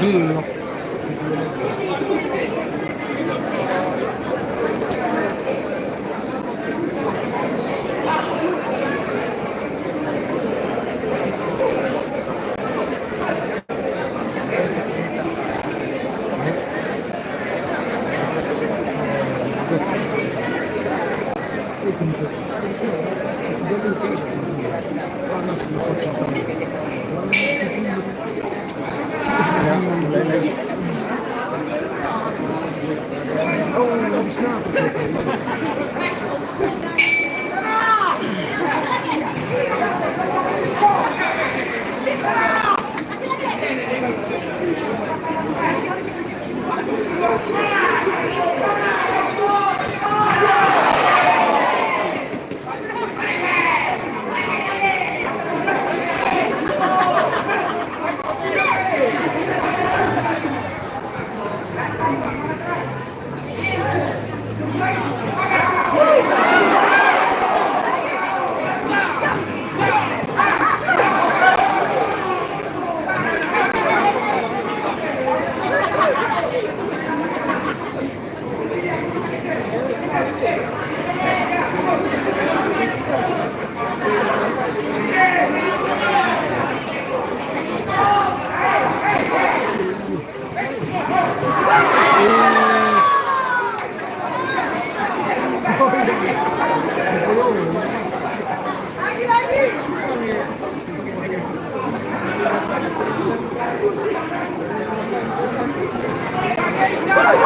Belum. Ya, mulai lagi. Oh, habis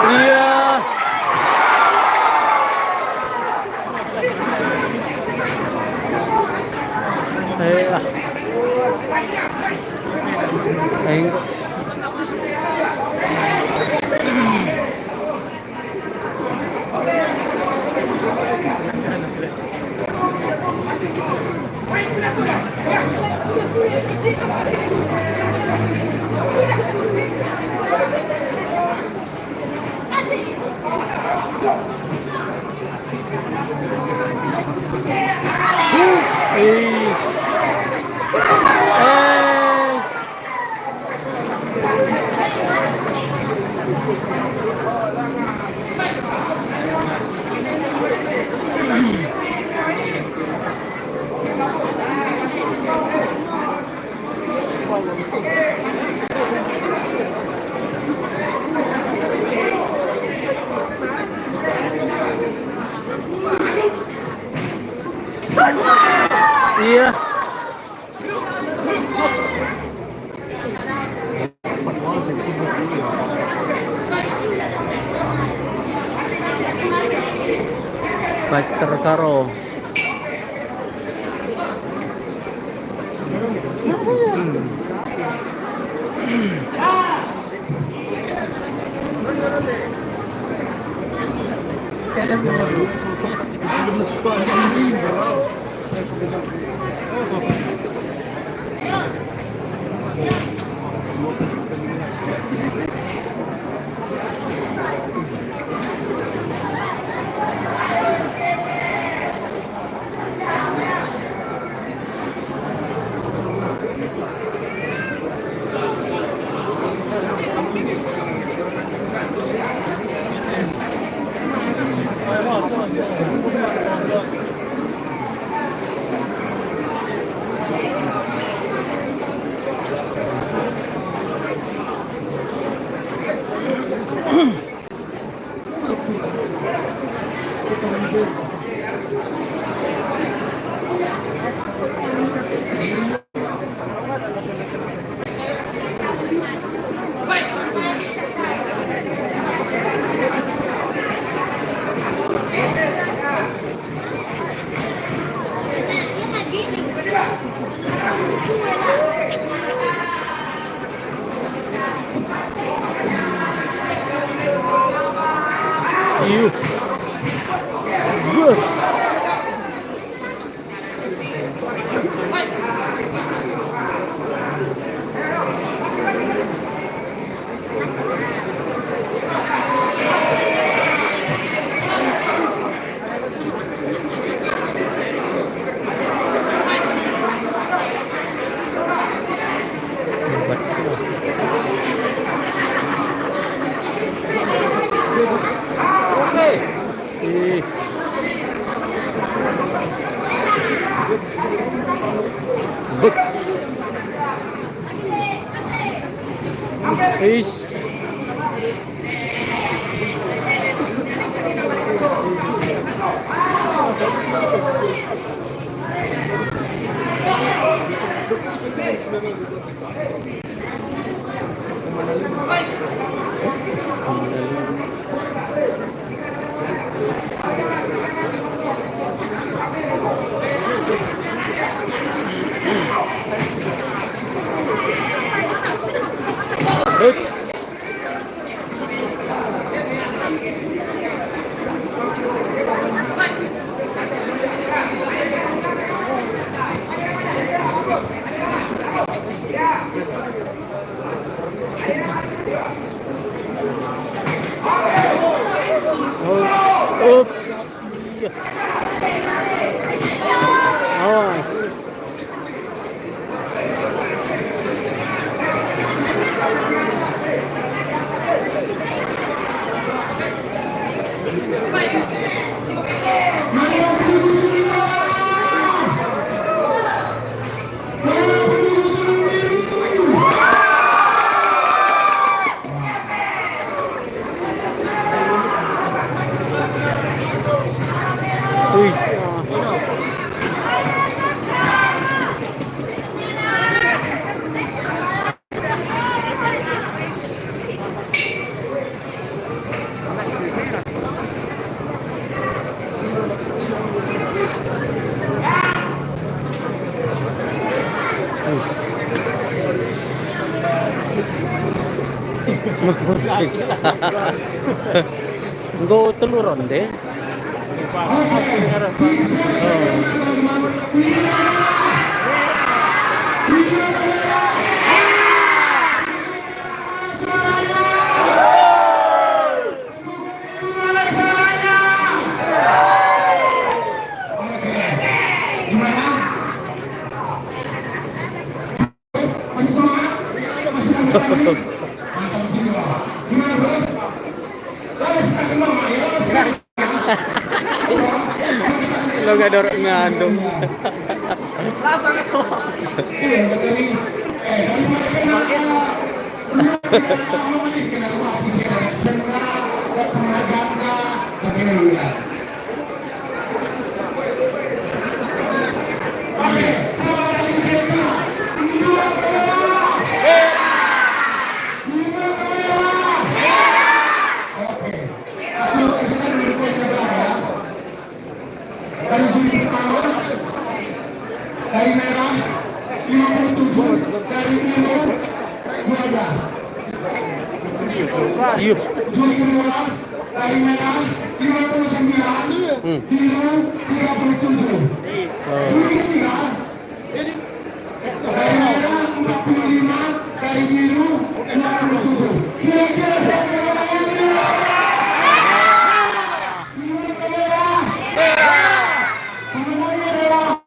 Iya. Iya. Fighter Karo. Is. Oops. Oh, up. Awas. Wih. Engko telu ronde. Lo gak dorong ngandung. Dari merah 57, dari biru 12. Iya. Juri kedua dari merah 59, biru 37. Juri ketiga dari merah 45, dari biru 27. Kira-kira siapa yang menangnya? Biru ke merah. Pemenangnya adalah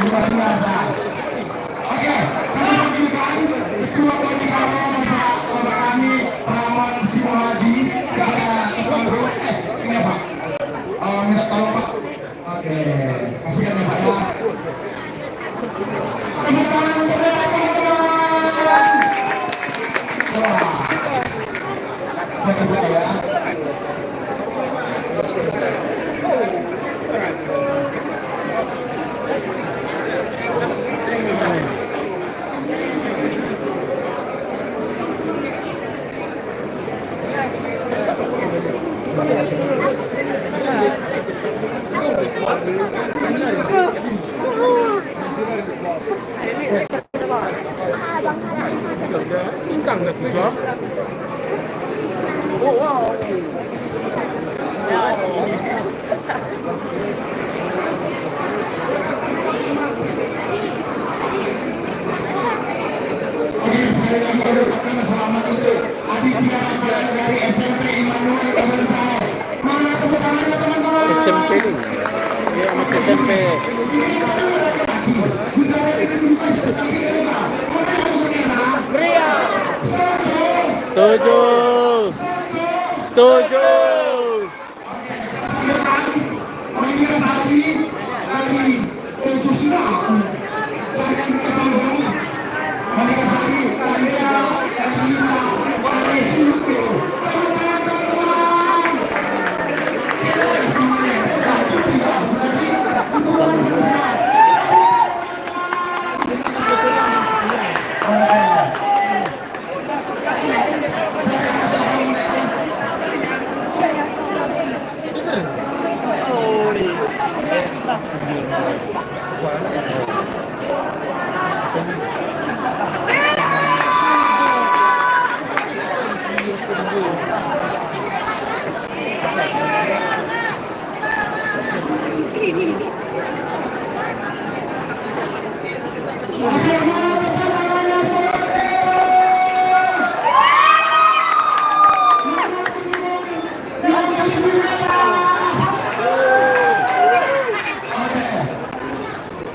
luar biasa. Oke, kami panggilkan Ketua Komite Bapak kami Rahman Simulaji sebagai Ketua Grup. Ini apa? Minta tolong Pak. Oke, kasihkan ya Pak ya. Tepuk tangan untuk mereka teman-teman. Wah, betul ya. Selamat untuk Aditya Rabbana dari SMP Immanuel Kebansai. Mana tepuk tangannya teman-teman? SMP ini. Dia masih SMP. Setuju. Setuju. Mengira Sari dari Tujuh Sinar.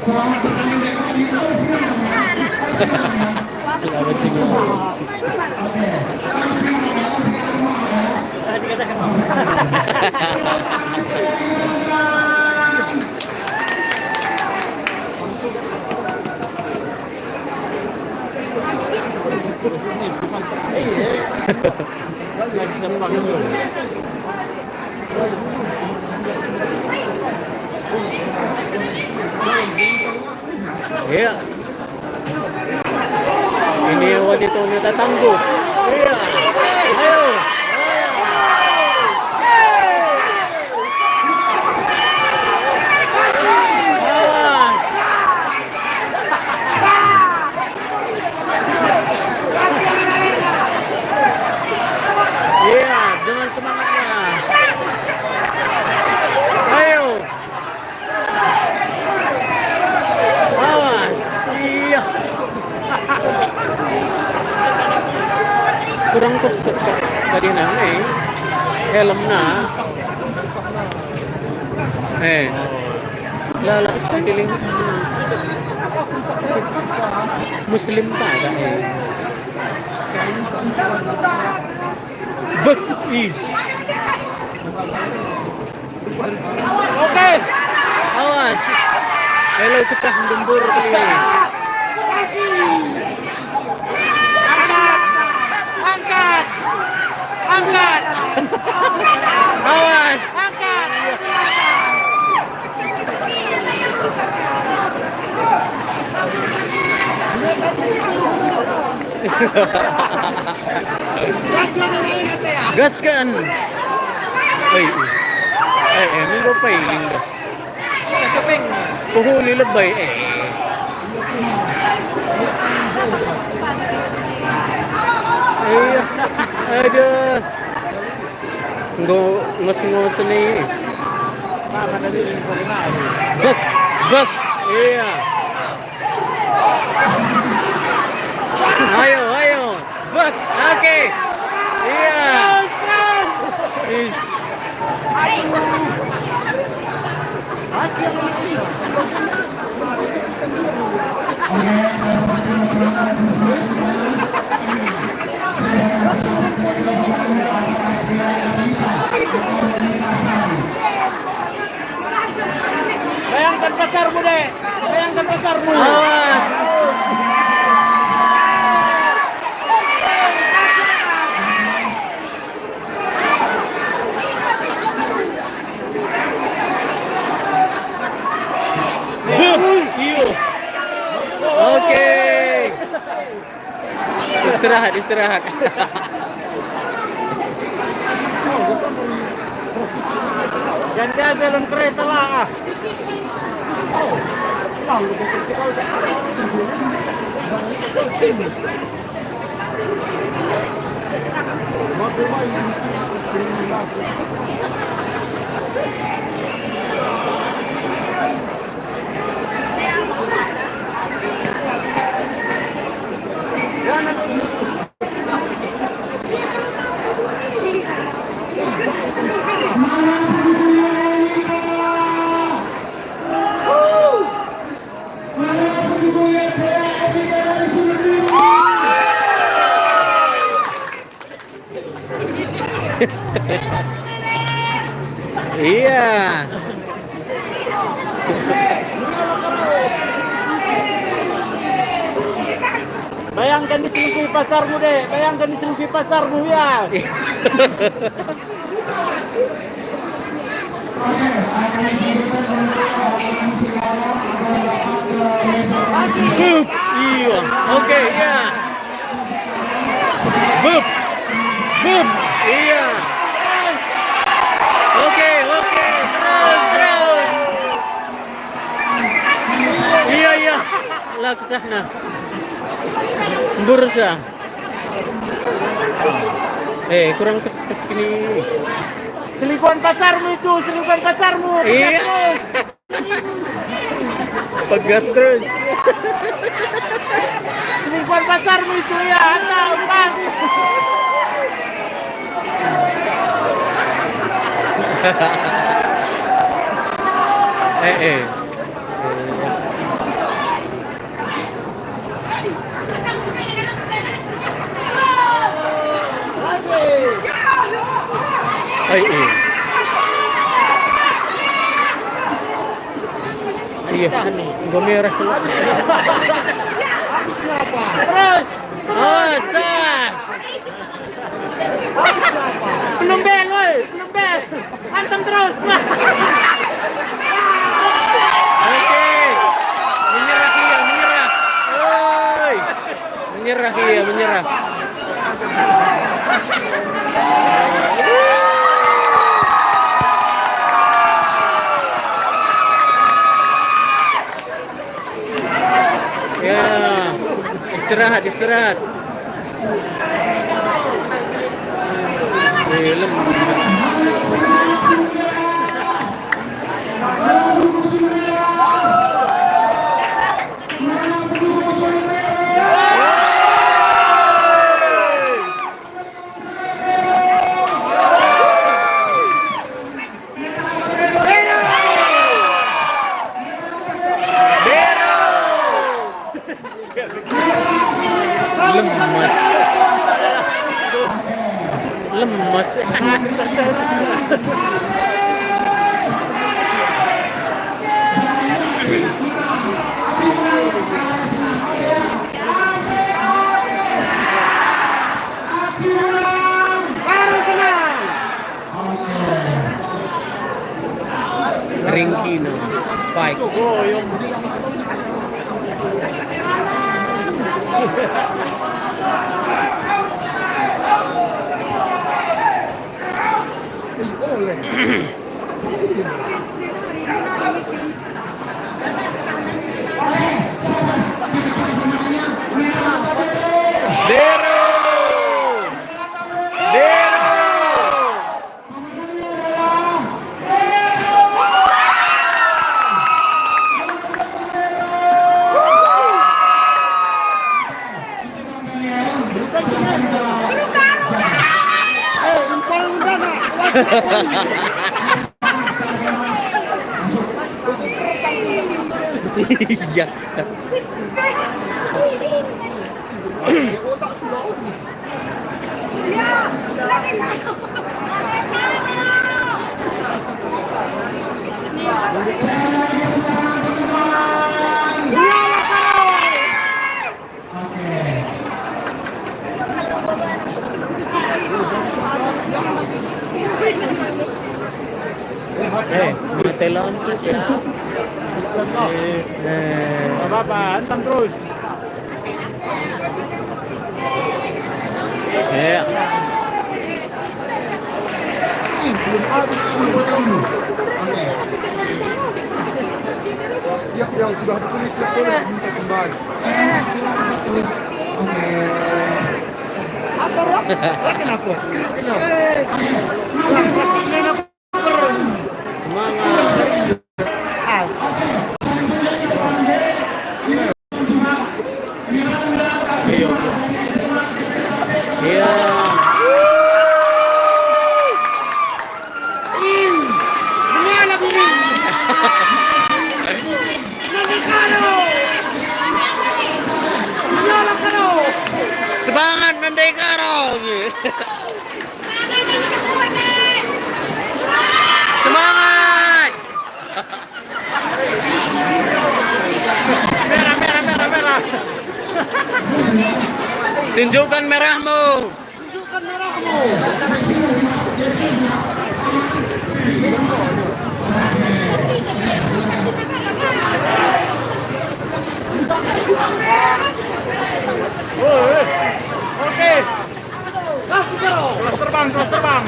Selamat bertanding Deko di tahun siang ya. Selamat siang. Oke, tahun siang ya, kita semua ya. Iya. Ini wanita-wanita tangguh. Iya. Ayo. Awas. Iya, dengan semangatnya. Ayo. Awas. Iya. Kurang kes tadi nang helmna. Lala tadi Muslim pa ka Is. Oke. Awas. Hello kesah gembur kali. Angkat. Angkat. Awas. Angkat. Gaskan. Ini lo pailing dah. Puhuli lebay ada ngos nih. Bak, iya. Ayo, bak, oke, iya. Is. Bayangkan pacarmu deh. Bayangkan pacarmu. Awas. Oke. Istirahat. Jangan jalan kereta lah. Iya. Bayangkan diselingkuhi pacarmu deh. Bayangkan diselingkuhi pacarmu ya. Bup, iya. Oke, iya. Bup, iya. Oke, terus. ke sana. Bursa. Kurang kes gini. Selingkuhan pacarmu itu, selingkuhan pacarmu. Iya. Pegas terus. Selingkuhan pacarmu itu ya, nampak. Eh. Iya, gue merah. Terus, Sah. belum bel, woi, belum bel. Antem terus. Oke. Menyerah dia, menyerah. Oi. Menyerah dia, menyerah. Ya, istirahat, istirahat. Film. Lemas. Ringkino fight. Iya. Mati lampu ya. Gak apa-apa, hantam terus. Ya. Belum habis. Yang sudah dikulit boleh minta kembali. Apa roh? Kenapa? Semangat. Iya. Menyala bumi. Menyala karo. Semangat Mendekaro. Semangat. Merah, merah, merah, merah. Tunjukkan merahmu. Tunjukkan merahmu. Oke. Kelas terbang, kelas terbang.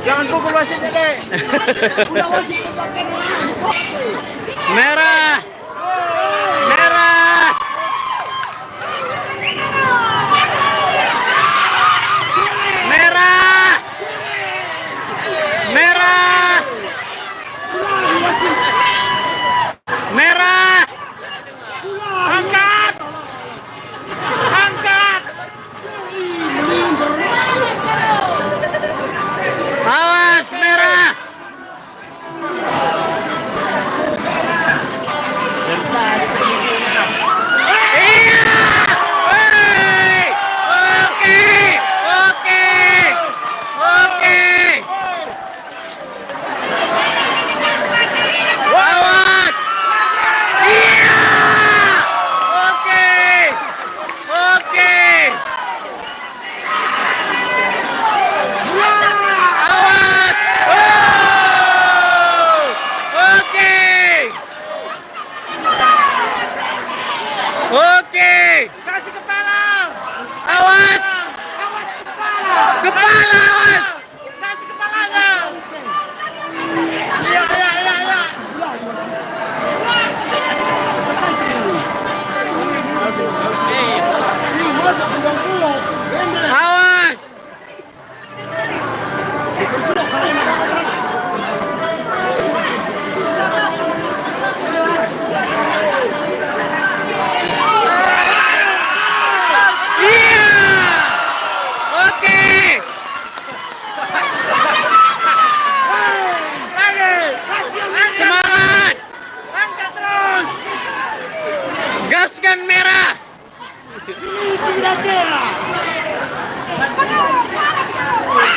Jangan pukul wasitnya, Dek. Udah wasit pakai Merah. Merah. Merah. Merah. Merah. Angkat. Angkat. Awas merah. Iya. Hei. Oke. Oke. Oke. Awas. Iya. Oke. Oke. Awas. Oh. Oke. Oke. Kasih kepala. Awas. Awas kepala. Kepala awas. Kasih kepalanya. Iya, iya, iya, iya. Awas. Iya. Oke. Semangat. Angkat terus. Gaskan merah.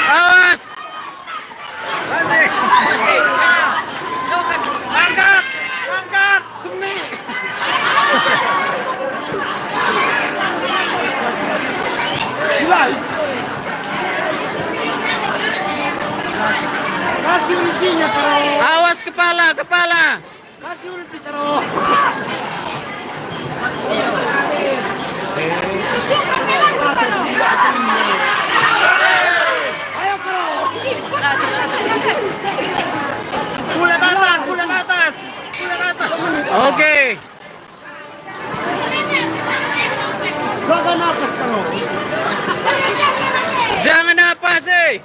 Awas. Angkat. Angkat. Kasih ultinya terus. Awas kepala, kepala. Kasih ulti terus. Ayo terus. Bulan atas, bulan atas. Bulan atas. Oke. Jaga napas terus. Jangan apa sih?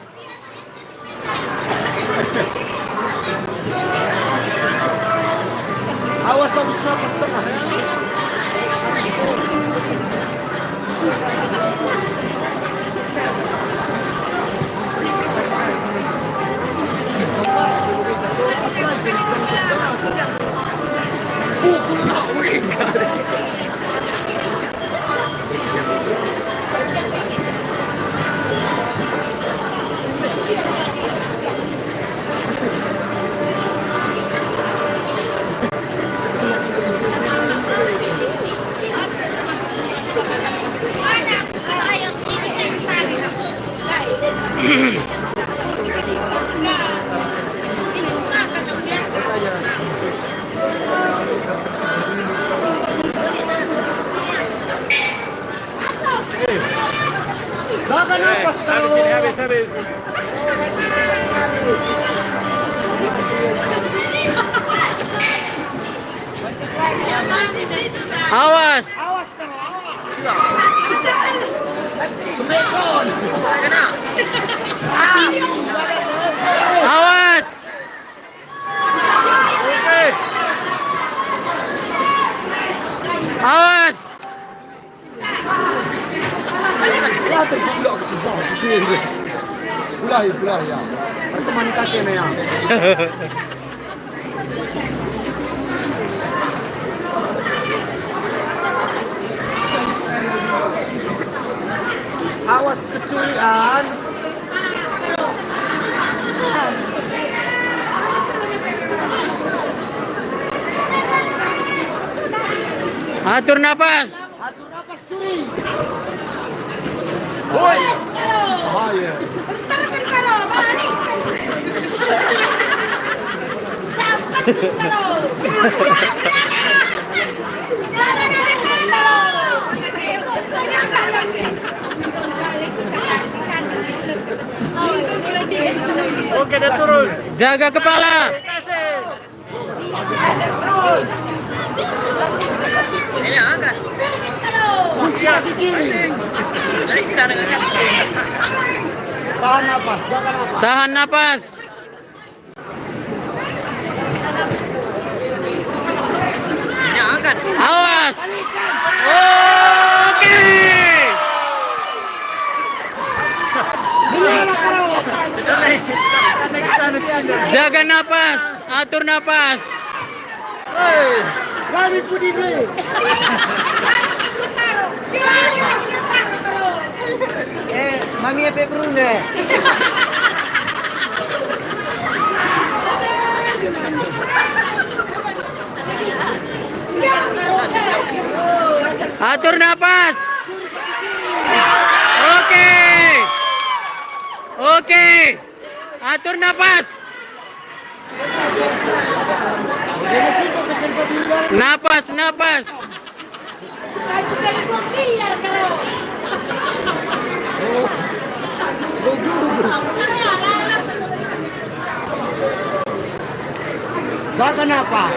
Awas habis napas tengah. Jaga napas terus. habis. Awas. Awas terus. Semekon. Awas. Oke. Awas. Latih pula ke sini. Pulah ya. Teman kakeknya ya. Awas kecurian. Atur napas. Atur napas curi. Woi. Bahaya. dia turun. Jaga kepala. Kasih. Ini angkat. Kunci kaki kiri. Lari ke sana kan. Tahan napas, jaga napas. Tahan napas. Ini angkat. Awas. Oke. Naik ke sana tiada. Jaga napas. Atur napas. Kami pudi deh. Mami apa perlu deh? Atur napas. Oke. Oke. Atur napas. Napas, napas. Jaga napas.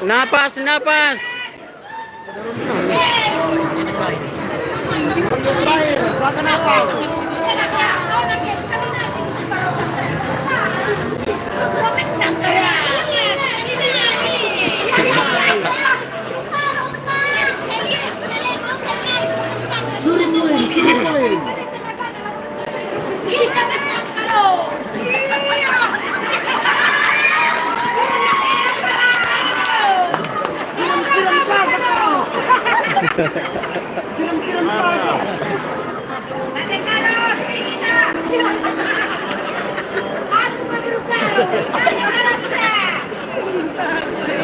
Napas, napas. Jaga napas. Curi poin, curi poin. Cium-cium saja kau. Cium-cium saja.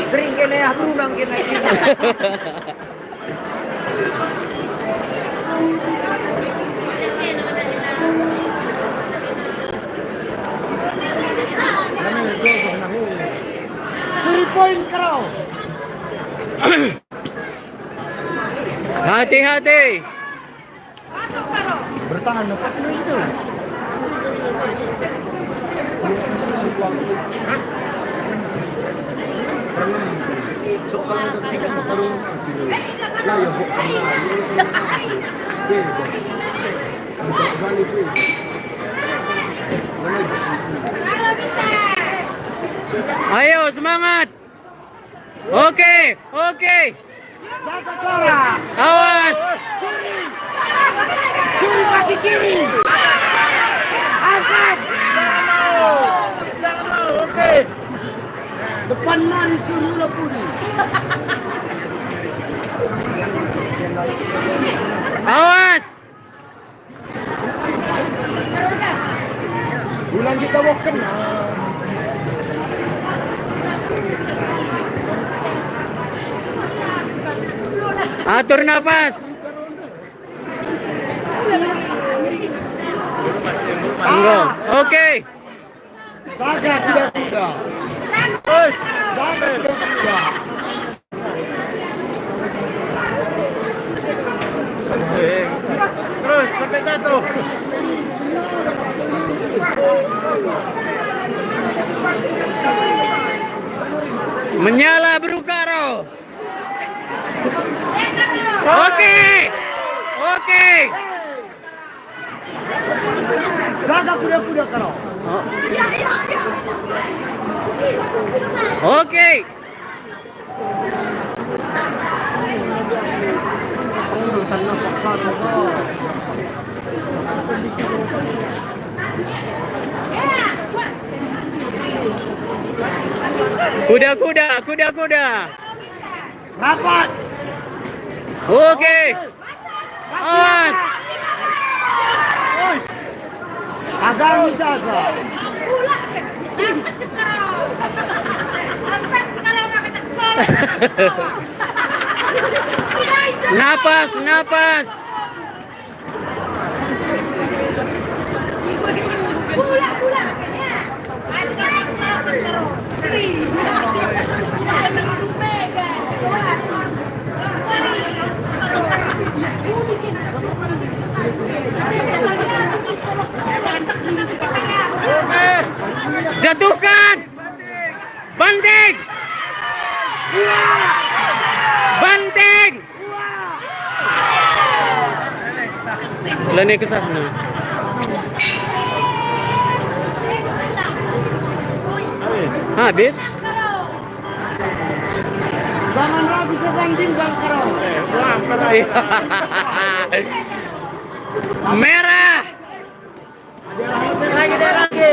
Sering kena ya burang kena kita. Curi poin kau. Hati-hati. Bertahan lepas itu. Ayo semangat. Oke, oke. Jaga cara. Awas. Curi kaki kiri. Angkat. Jangan mau. Oke. Depan nari curi ulah pudi. Awas. Ulang kita mau kena. Atur napas. Enggak. Oke. Jaga sudah. Jaga sudah. Terus sampai jatuh. Menyala Brukaro. Oke. Oke. Jaga kuda-kuda kau. Oke. Tanah paksa kau. Kuda-kuda, kuda-kuda. Rapat. Oke. Awas. Agang saja. Napas, napas. Bukannya ke sana. Habis? Jangan ragu sebanding bang karo. Merah. Lagi.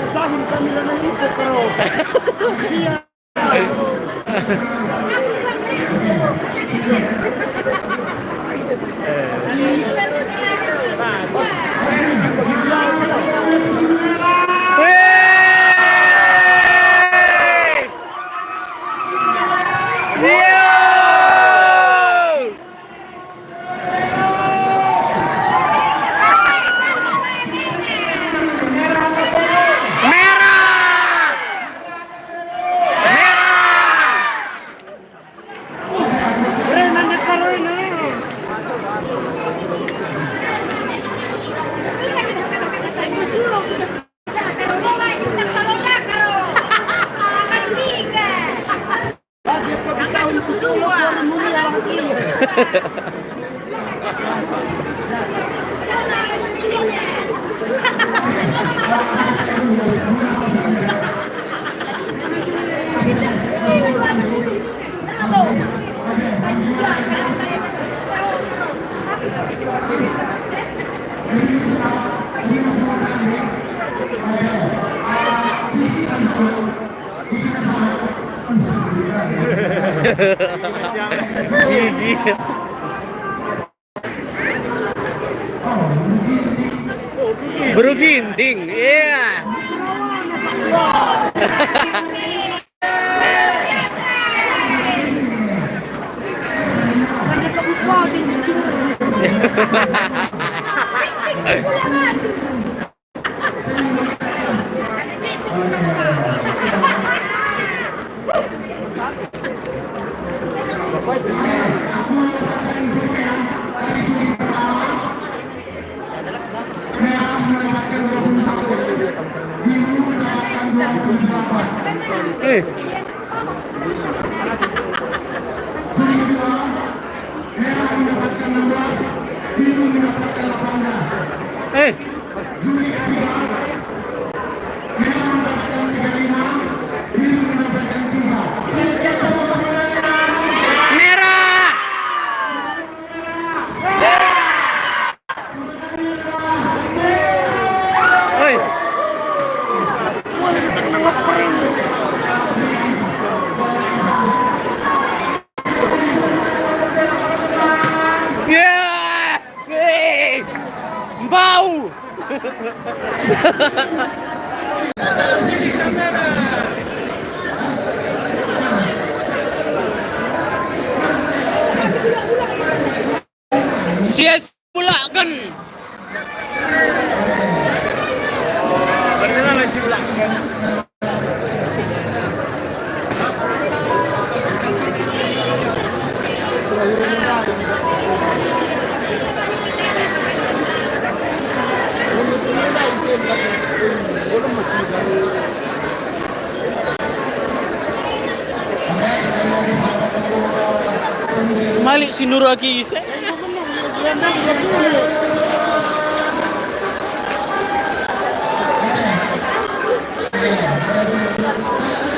Sahim kami lang ng ipot karo. Gigi. Beruginting, iya. Merah. Oi. Yeah. Bau. Sia-sia pula kan. Beneran lagi pula. Malik si Nur lagi.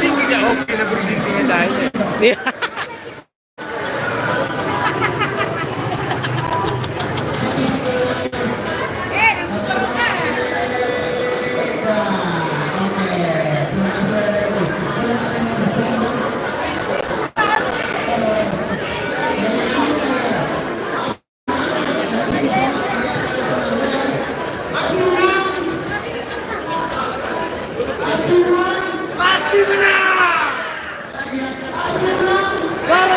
Tinggi dah okey nak berginting dah. Pasti menang.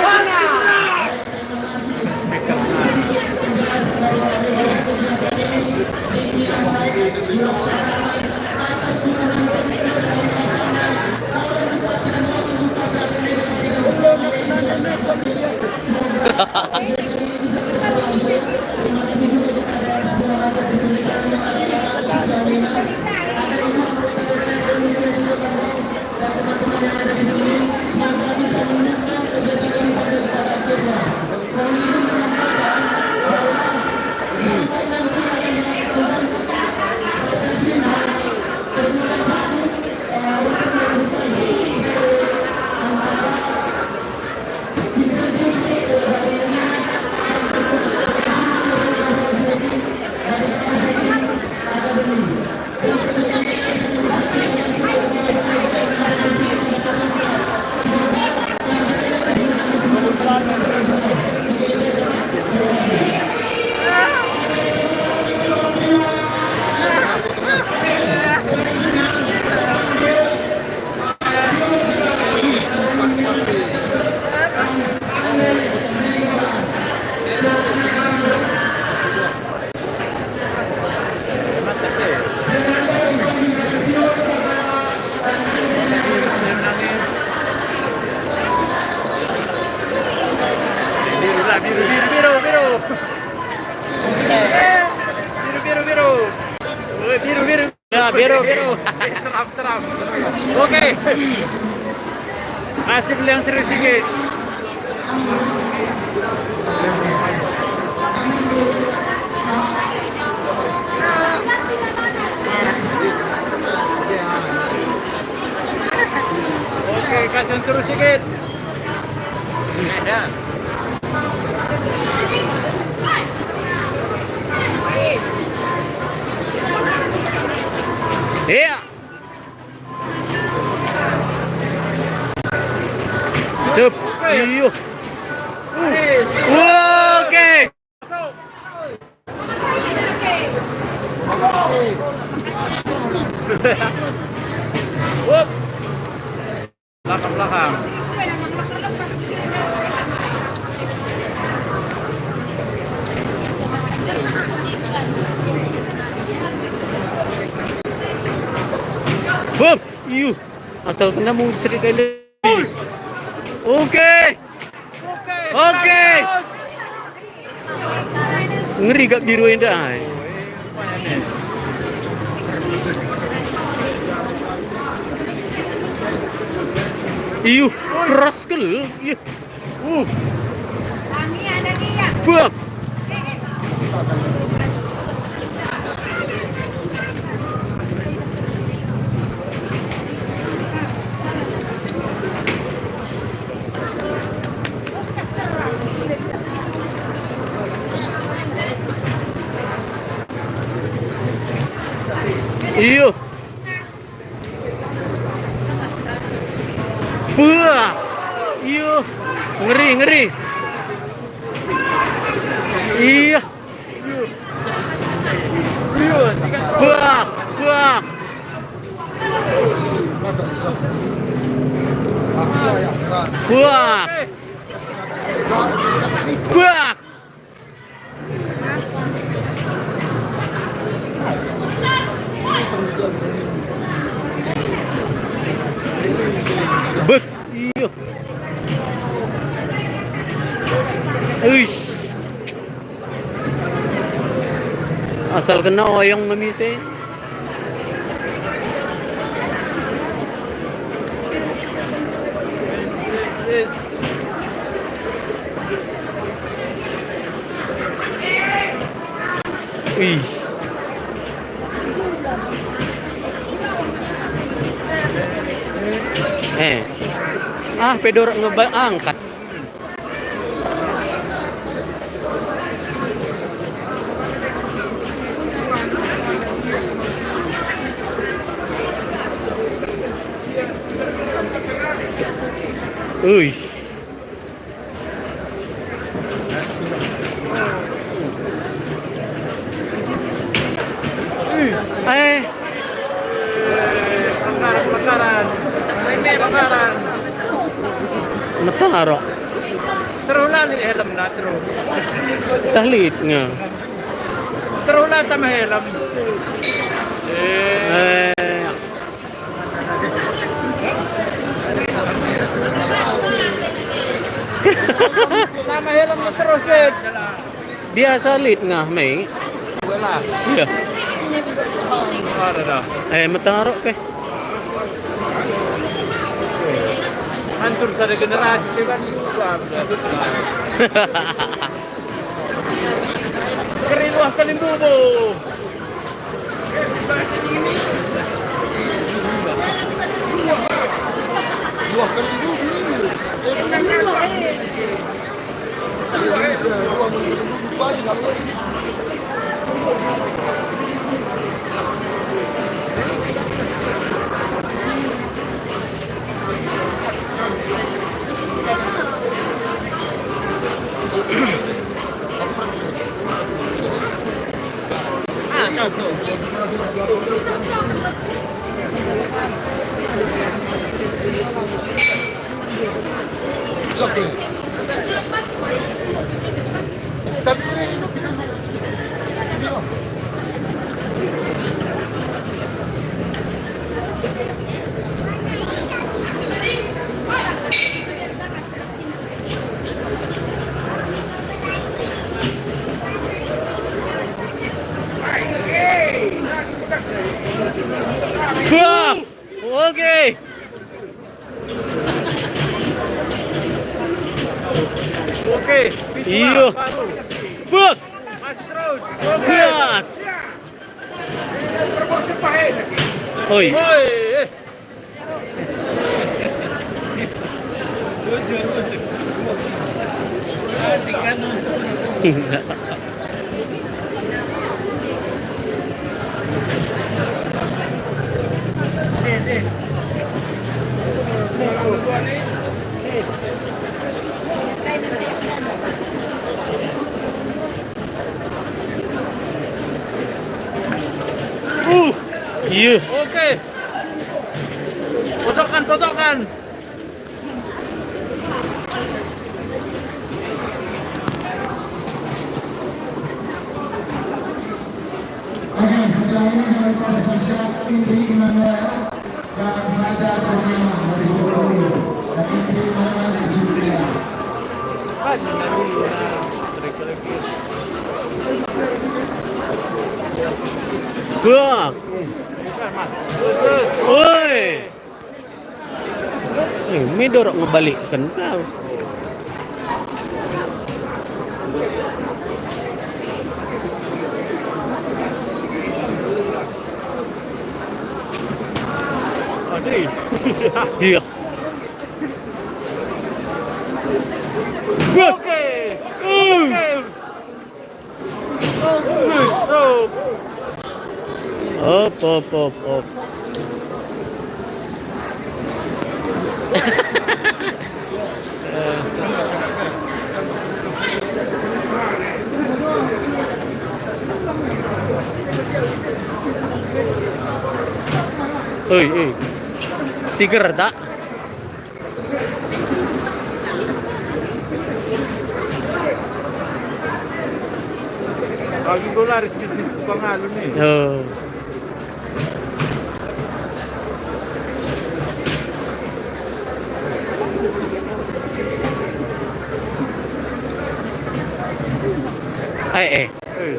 Pasti menang. Oke. Asik yang serius sedikit. Oke, kasih yang seru sedikit. Ada. Iya. Cep. Iyo. Oke. Masuk. Wup. Belakang. Bob. Iyo. Asal kena mau cari kali. Oke. Oke. Ngeri gak biru ini dah. Iyo, keras sekali. Iyo. Bob. Iyo. Buah. Iyo. Ngeri. Iya. Buah. Bet. Iya. Uish. Asal kena oyong ngemise. Yes. Ih. Pedor angkat. Uish. Bakaran. Nataro. Terus lali helm na terus. Tahlit nga. Terus lali tama helm. Tama helm na terus eh. Dia salit nga may. Wala. Iya. Ada dah. Mataro pe. Hancur sa generasi di kan. Keriluah kalimbubo. Dua Oke. Oke, Iya. itulah baru. Buk. Masih terus. Oke. Lihat. Oi. Woi. Iya. Oke. Pocokan, pocokan. Oke, setelah ini kami pada saksikan Indri Immanuel dan Fajar Kurniawan dari Solo. Dan Indri Immanuel dari Surabaya. Buk. Oi. Ini dorok ngebalikkan kau. Iya. Buk. Oke. Oke. So, Op. Oi. Siger tak? lagi gue laris bisnis tukang alu nih. Oh.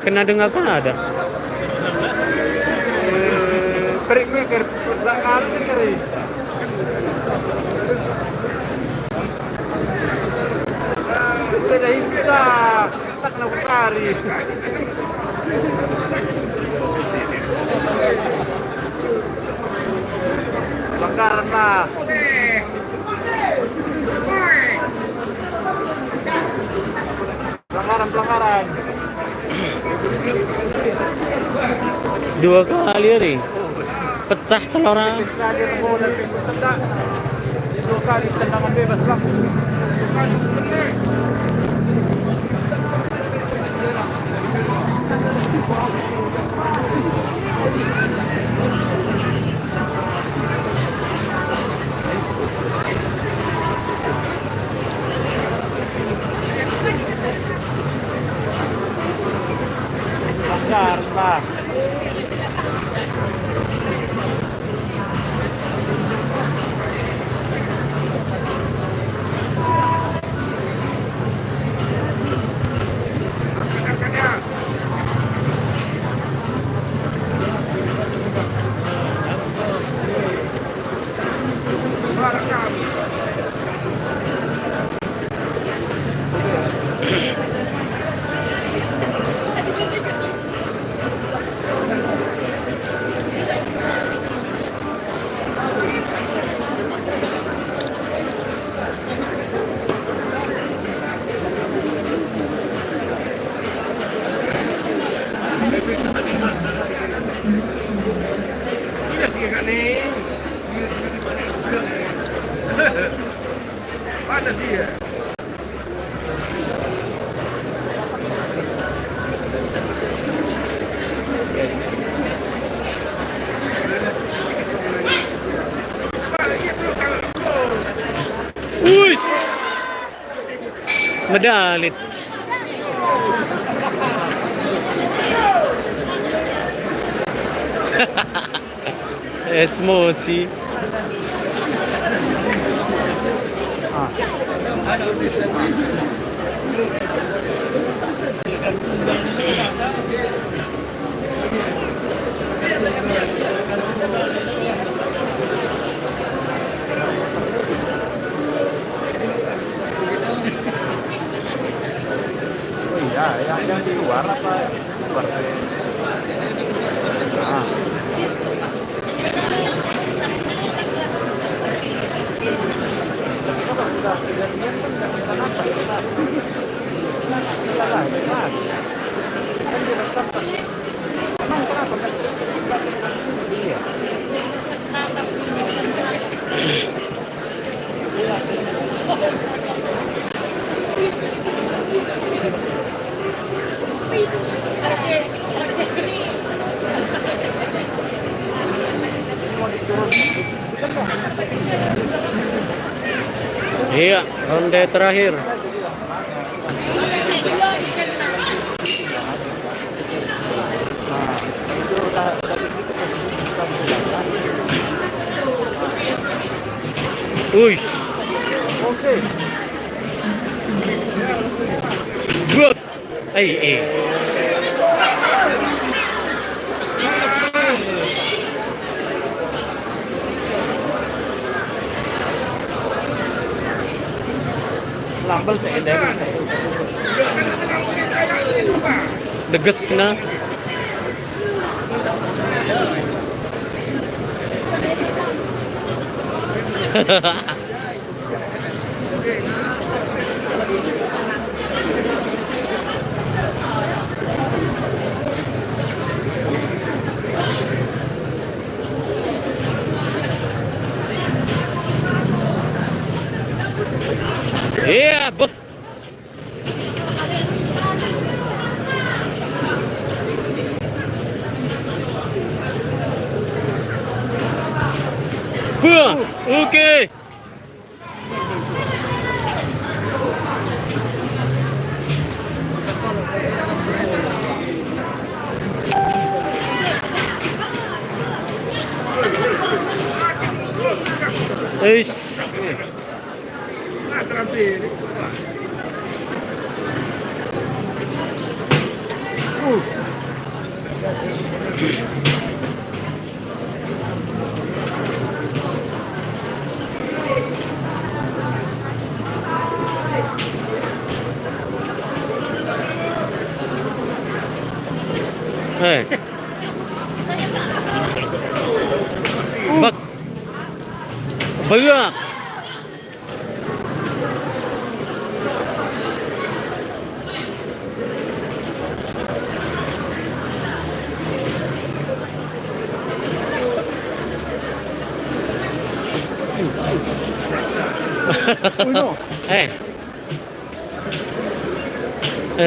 Kena dengar kan ada? Periknya ke persangkaan kan kari. Udah hingga tak kena kari. Pelanggaran lah. Pelanggaran. 2 kali nih. Pecah telurnya. Sekali bola sedang. 2 kali tendangan bebas langsung. Pelanggaran lah. Panas dia. Wih. Medalit. Esmosi. yang di luar apa di luar? Ah. Udah kejadian kan nggak bisa nafas kita. Kita lah, bebas. Kan direkam kan. Emang kenapa kan? Iya. Iya, ronde terakhir. Uish. Oke. Good. Eh. Lambel seedar. Deges na. Iya, bet. Buah, oke. Eish. Bak. Banyak.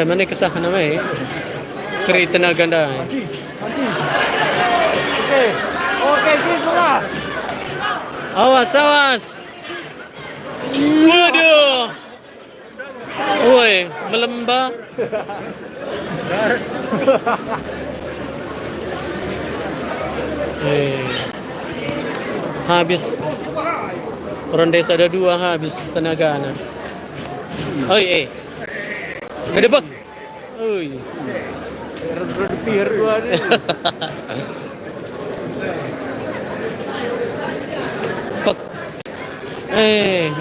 Mana kesah namanya? Keri tenaga ganda. Mati. Oke, gitu lah. Awas. Waduh. Woi, melembah. Habis. Ronde ada 2 habis tenaga anak. Oi. Kedebek. Oi. Biar gua nih. Pek.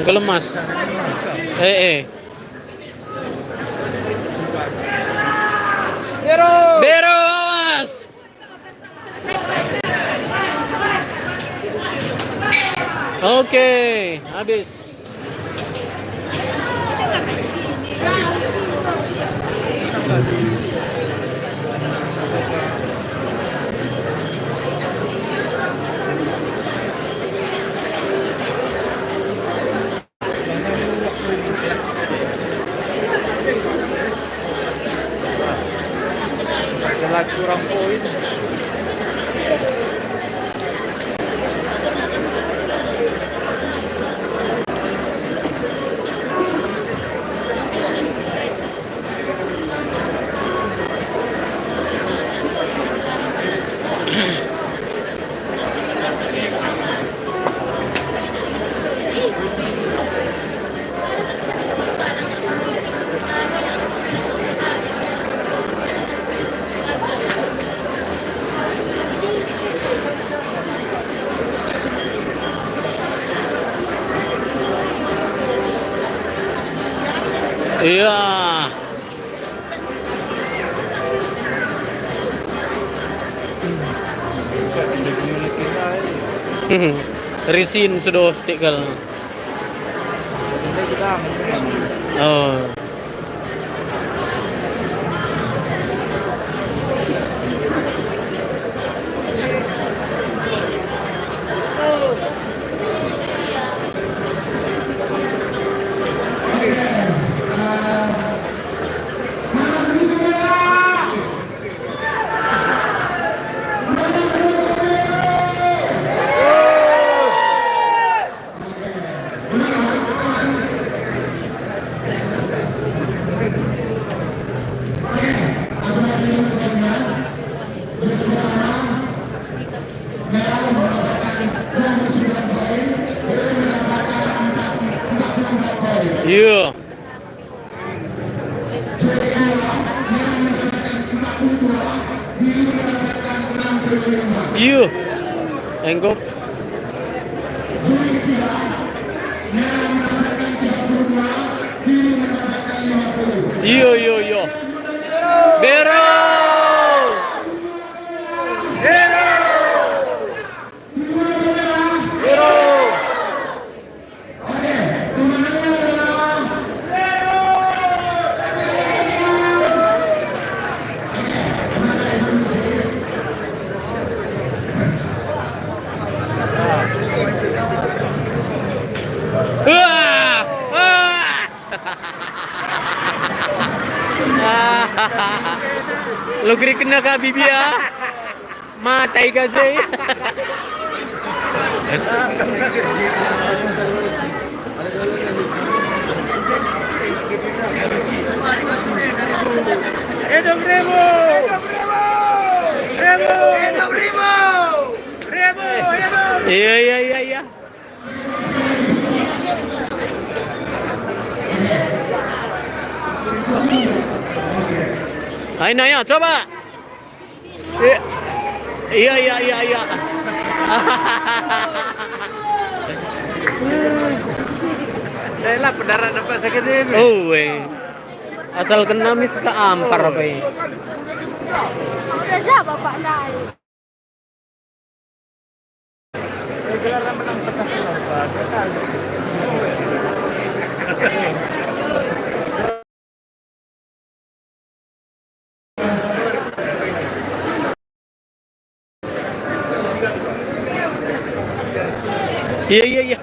Gelemas. Bero, awas. Oke, habis. Jelas kurang poin. Iya. Risin sudah stikel. Ini kita Oh. Iya. Iya. Enggak. Iya, iya, iya. Bero. Wah! Lo kira kena kak bibi ya? Matai gajah. Hidup Remo! Remo! Hidup Remo! Remo! Hidup! Iya, iya, iya, iya. Ayo Naya, coba. Iya, iya, iya, iya. Saya lah pendarat dapat segede ini. Oh, weh. Asal kena mis ke ampar apa ya? Udah siapa Bapak Nai? Gelaran menang pecah telur, Pak. Dia kan. Iya, iya, iya.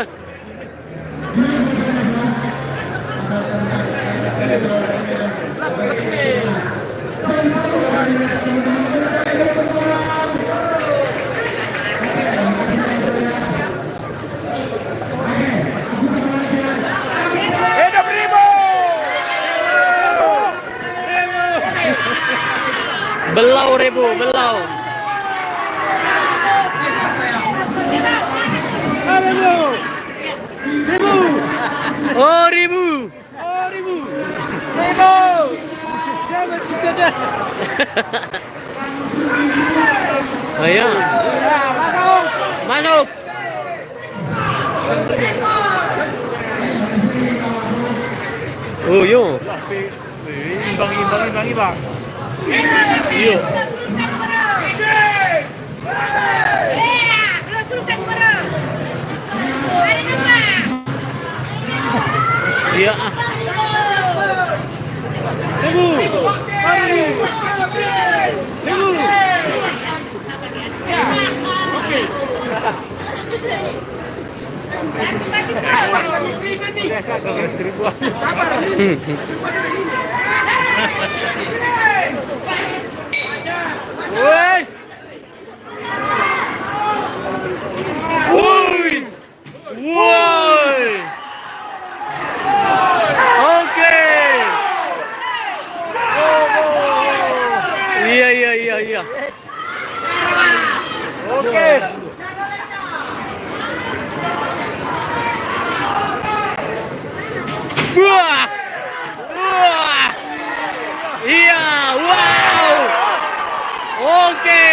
Hidup Remo! Belau Rebo, belau. Remo! Remo! Oh, Ribu. Oh, Remo! Remo! Jangan juga dah. Ayo, Masuk! masuk. Oh, yo. Imbang, Bang. Yo. Iya. Remo! Mari! Remo! Mereka agak seribuan. Wes! Woi. Woi. Oke. Iya, iya, iya, iya. Oke. Wah. Wah. Iya, wow. Oke.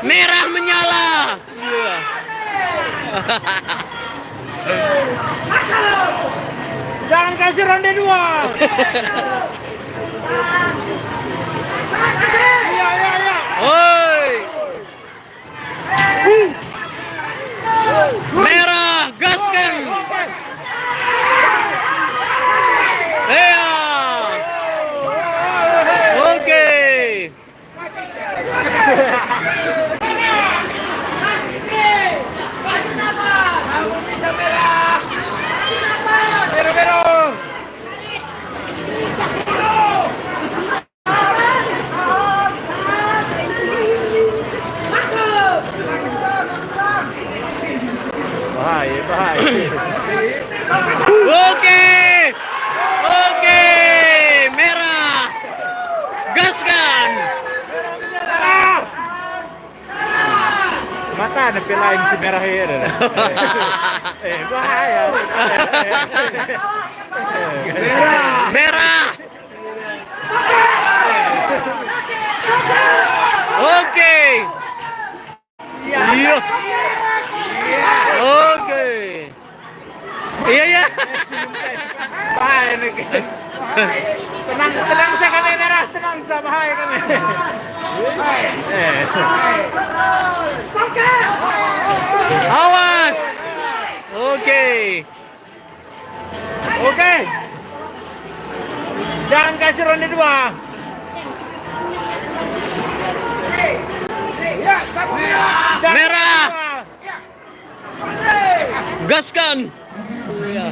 Merah menyala. Iya. Jangan kasih ronde 2. Iya. Oi. Merah, gaskan. Iya. Oke. Biru. Bahaya. Oke. Merah. Gaskan. Mata ada pelain si merah ini. Bahaya. Merah. Oke. Iya. Oke. Iya. Bahaya nih guys. Tenang saya kami merah, tenang saya bahaya kami. Awas. Oke. Jangan kasih ronde 2. Merah. Gaskan. Iya.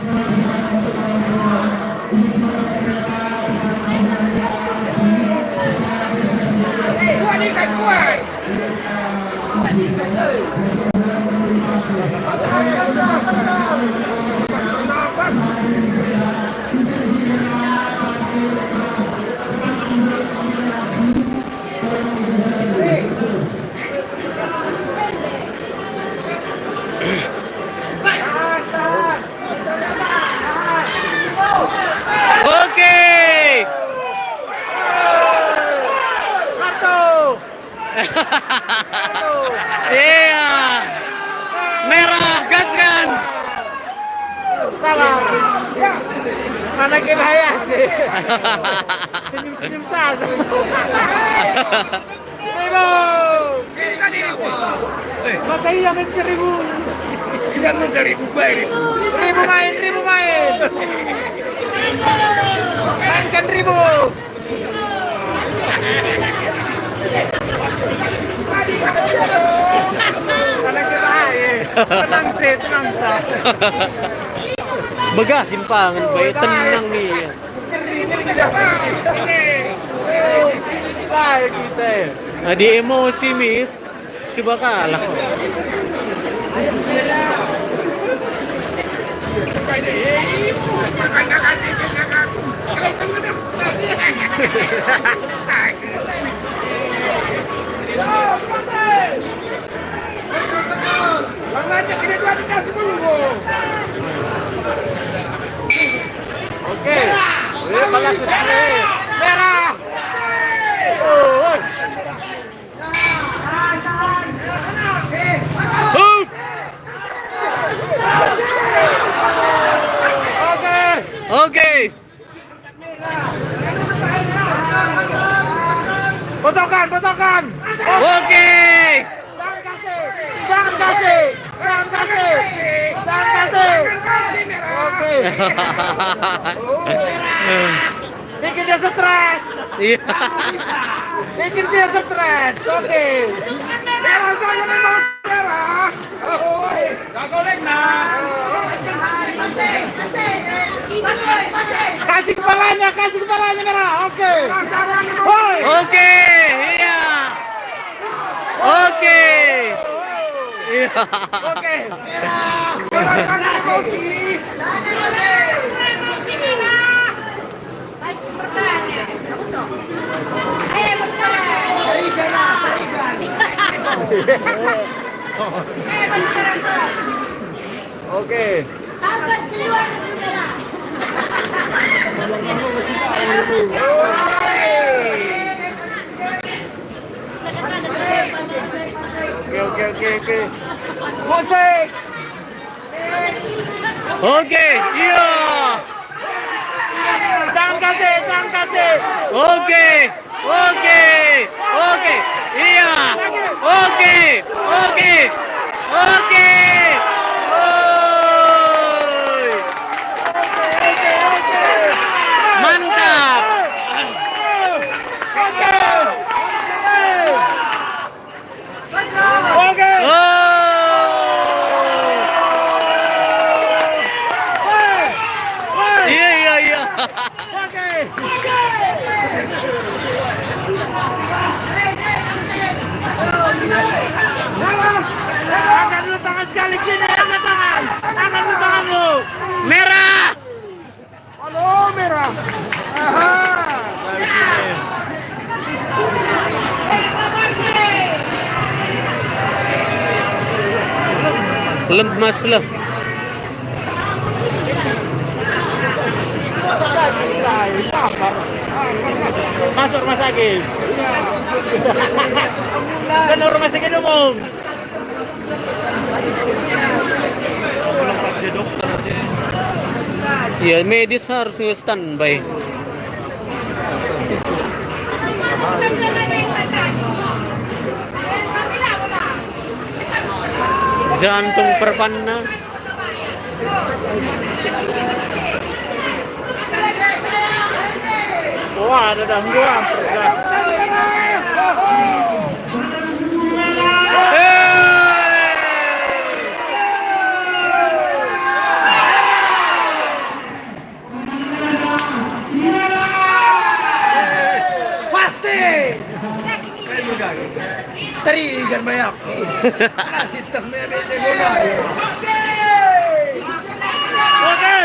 Oke. Iya. Merah, gaskan. Sabar. Mana ke bahaya sih? Senyum saja. Ribu. Makanya yang mencari ribu. Yang mencari ribu main. Mainkan ribu. Mana ke bahaya? Tenang sih. Begahin pangan baik tenang nih. Baik kita. Nah, di emosi Miss, coba kalah. Oke. Balas merah. Oke. Bocokan. Oke. Jangan kasih. Oke. Bikin dia stres. Iya. Oke. Merah. Kasih kepalanya merah. Oke. Oke. Iya. Oke. Iya. Oke. Oke. oke. Musik. Oke, iya. Jangan kasih. Oke. Iya. Oke. Oi. Mantap. Oke. Iya. Angkat dulu tangan sekali sini, angkat dulu tangan lu. Merah. Halo, merah. Aha. Lemas lah. Masuk rumah sakit. Dan rumah sakit umum. Ya medis harus standby. Jantung perpanna. Wah, ada gangguan. Pasti. Terigan banyak. Kasih termeme de bola. Oke.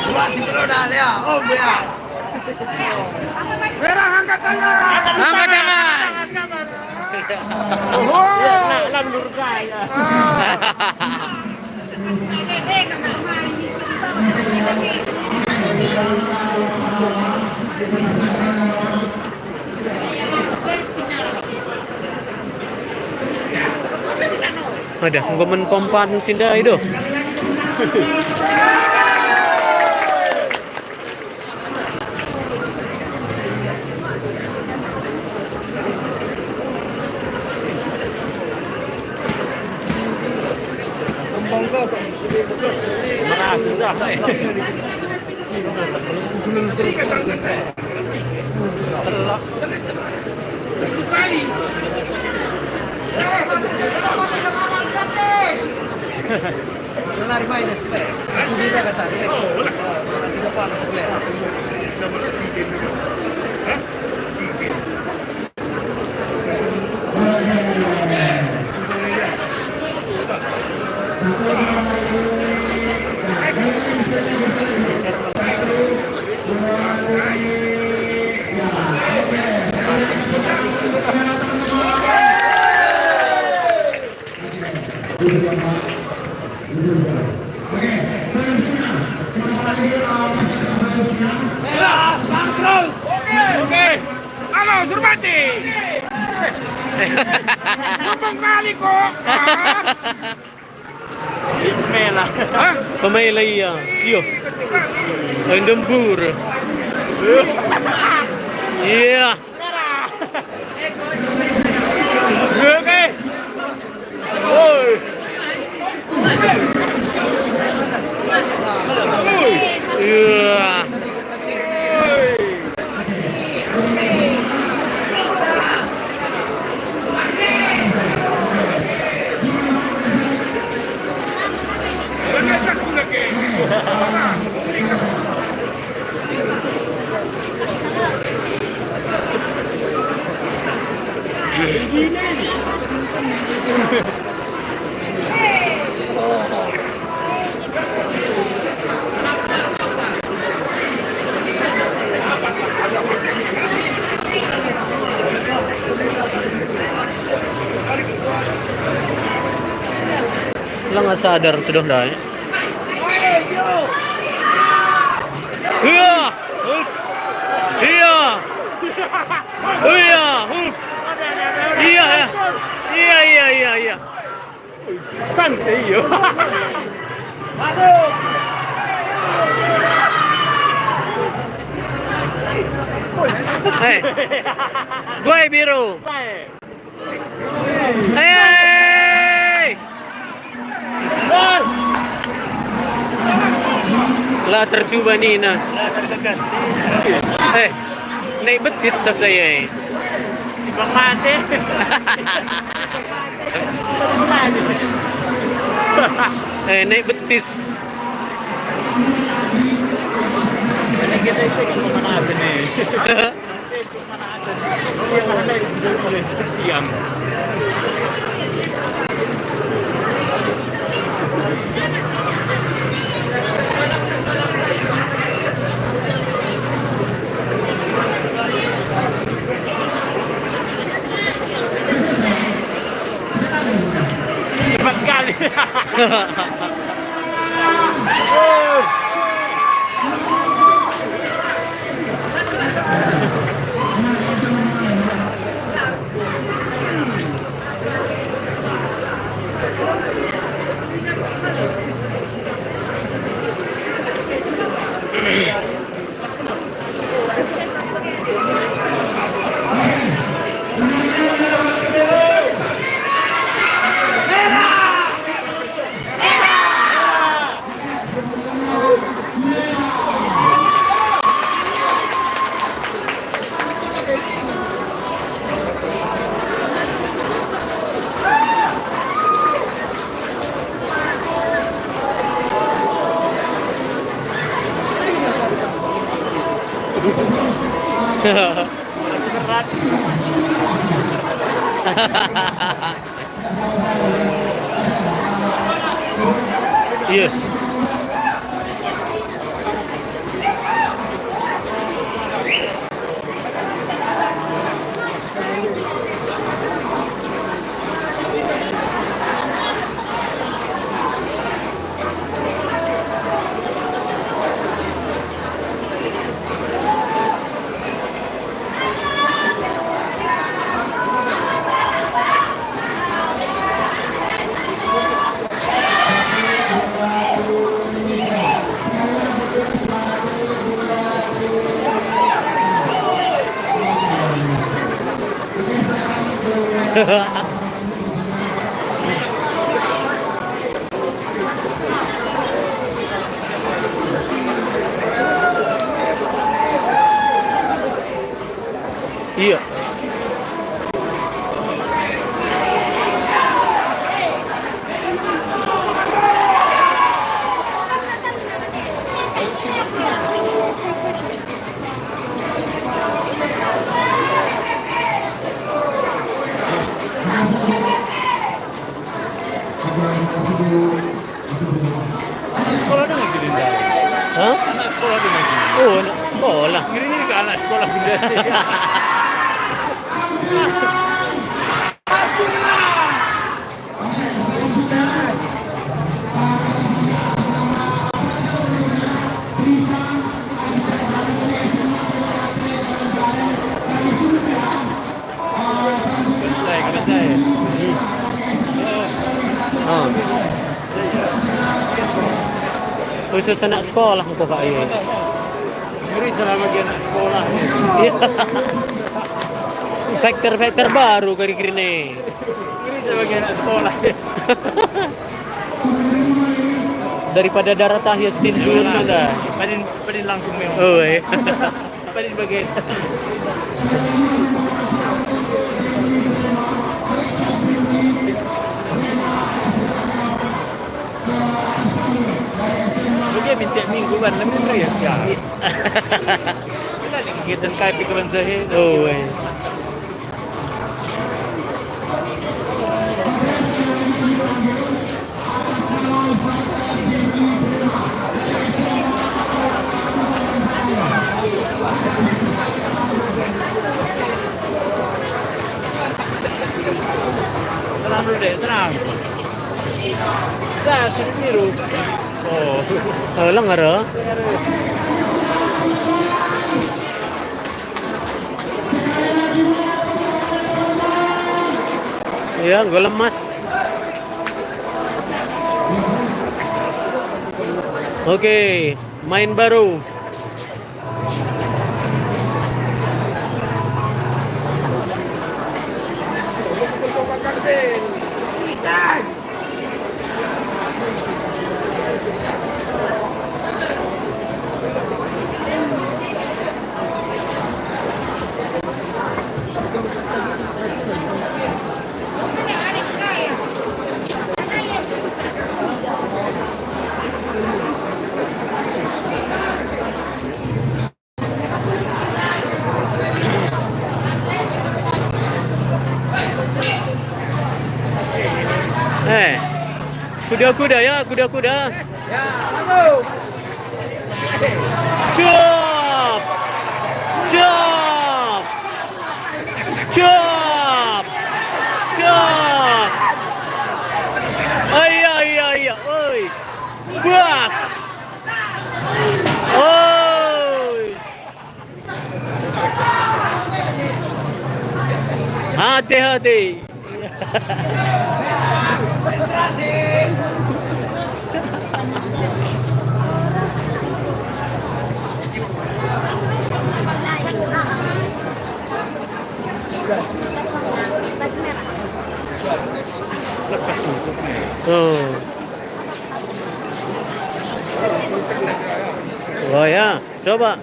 Mati beronal ya, om ya. Merah angkat tangan. Angkat tangan. Lah menurut saya. Ada ngomen pompan sinda itu. Mana sudah. Lari main sekali. Sudah kata. Tiga panas sekali. Oke. Halo, Surbati. Sombong kali kok. Melah. Pemain iya. Iyo. Ang dembur. Iya. Oke. Woi. Iya. Lah nggak sadar sudah dah. Iya. Iya. Iya. Iya. santai yo. Aduh. Hei, gue biru. Hei, lah tercoba nih nah. Naik betis dah saya. Bang mati. Naik betis. Karena kita itu kan pemanasan nih. Pemanasan. Dia mana yang boleh setiang. Cepat kali. Masih berat. Iya. Iya. Sekolah dong gini dah. Hah? Anak sekolah dong gini. Oh, anak sekolah. Gini ke anak sekolah bunda. Oh. Khusus anak sekolah kok Pak iya. Ngeri selama dia anak sekolah. Iya. Faktor baru kiri-kiri nih. Ngeri sebagai anak sekolah. Daripada darah tahya stinjun enggak. Padin langsung memang. Oh, iya. Padin bagian. Dia minta minggu kan lebih ya siap. Kita lagi kegiatan kayak pikiran saya. Oh, iya. Tenang dulu deh, tenang. Dah, sini biru. Oh, Lang ngaro. Ya, gue lemas. Oke, main baru. Kuda-kuda ya, kuda-kuda. Ya, masuk. Chop! Chop! Chop! Chop! Ay, ay, ay, ay. Oi. Buak! Oi. Hati-hati. Oh. Oh ya, coba.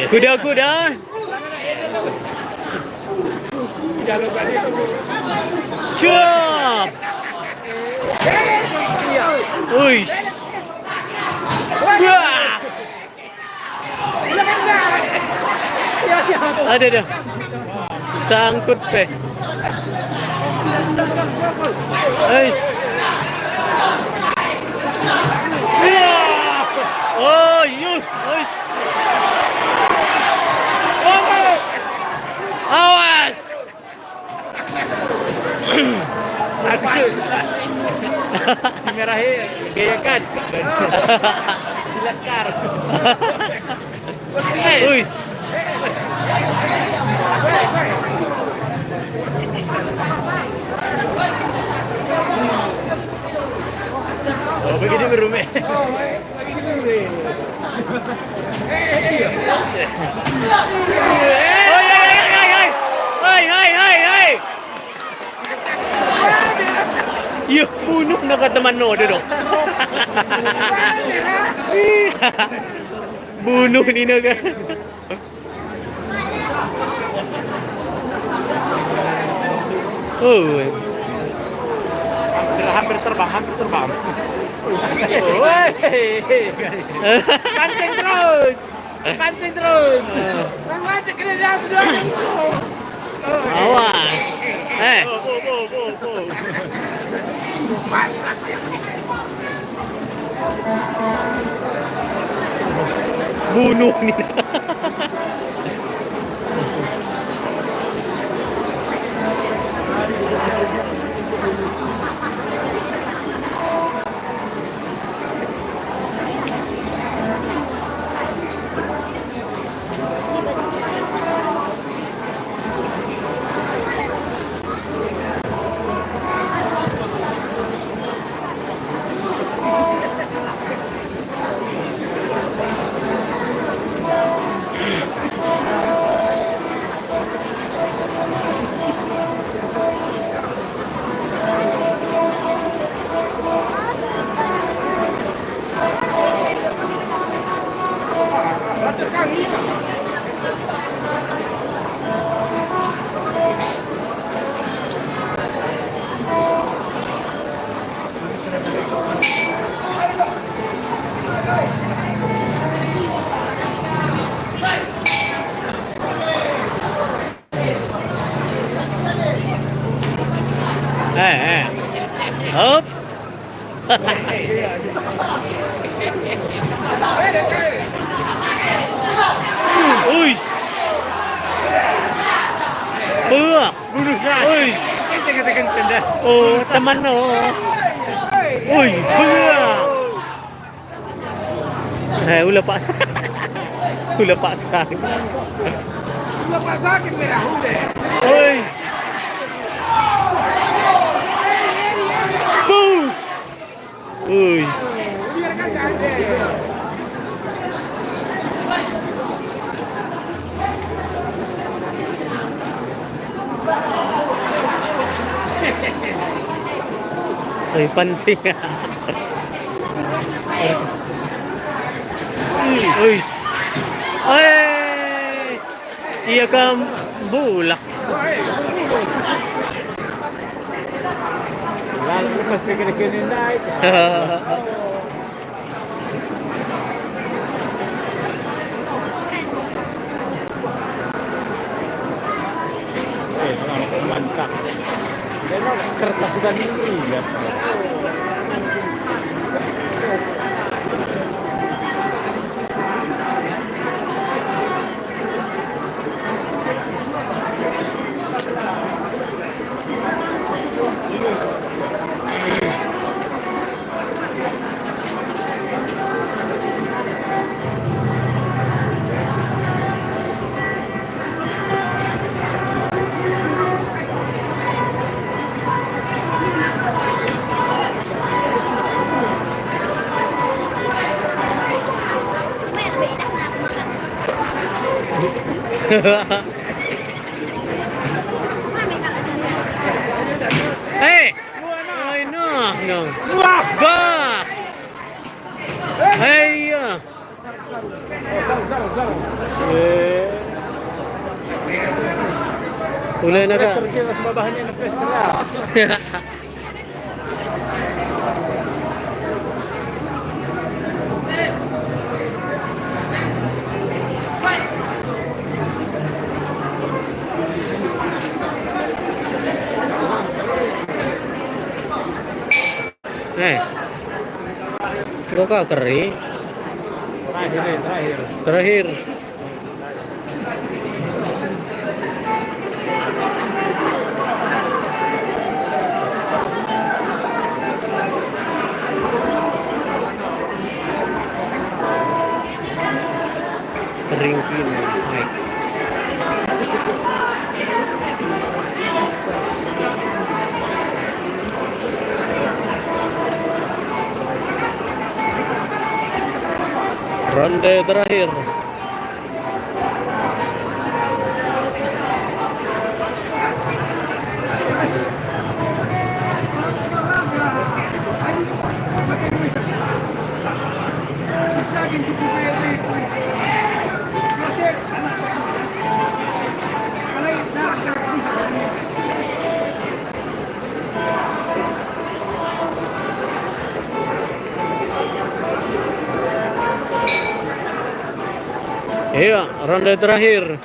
Kuda-kuda. Cuap. Uish. Wah. Ada dah. Sangkut pe. Uish. Oh, you. Uish. Awas. Maksud. Si merahnya gayakan. Silakar. Uish. Oh, begini berumeh. Oh, begini berumeh. Hai. Iya, bunuh na ka teman no dong. Bunuh ni naga. Oh. Hampir terbang. Pancing terus. Mati kena dia sudah. Awas. Bunuh ni. Up. Uish. Buak. Bunuh sah. Uish. Kita. Oh, teman no. Uy, buak. Ulah pak. Ulah paksa. bapak sakit merah udah. Oi. Boom. Ui. Biarkan aja. Ay, pansing. Uy. Ay! Iya ka bulak. Lalu lepas kena naik. Mantap. Memang kertas sudah lihat. Hey! Ay, no. Ba! Hey! Ulay na ka. Mas babahannya na pesta. Eh. Ikaw ka, kari? Terakhir. Ringkin. Baik. Ronde terakhir. Iya, ronde terakhir.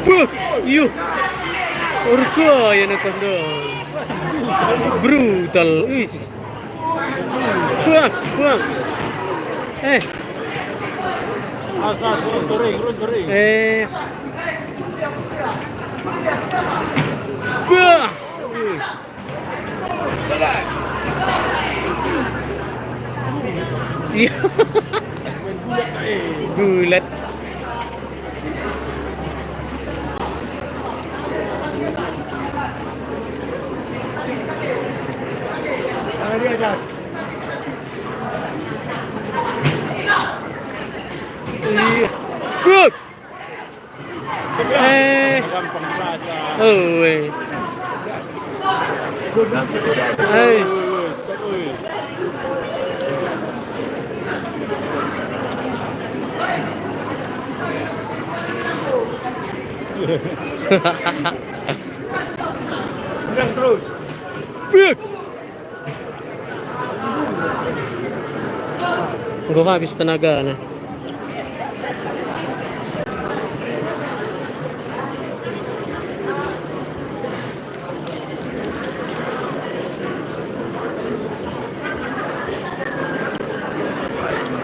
Buh, yuk. Orga ya nakanda. Brutal, is. Buang. Turun. Buah. Iya. Bulat. Di atas. Iya. Good. Gampang baca. Oh, Pegang terus. Big. Gue habis tenaga nah.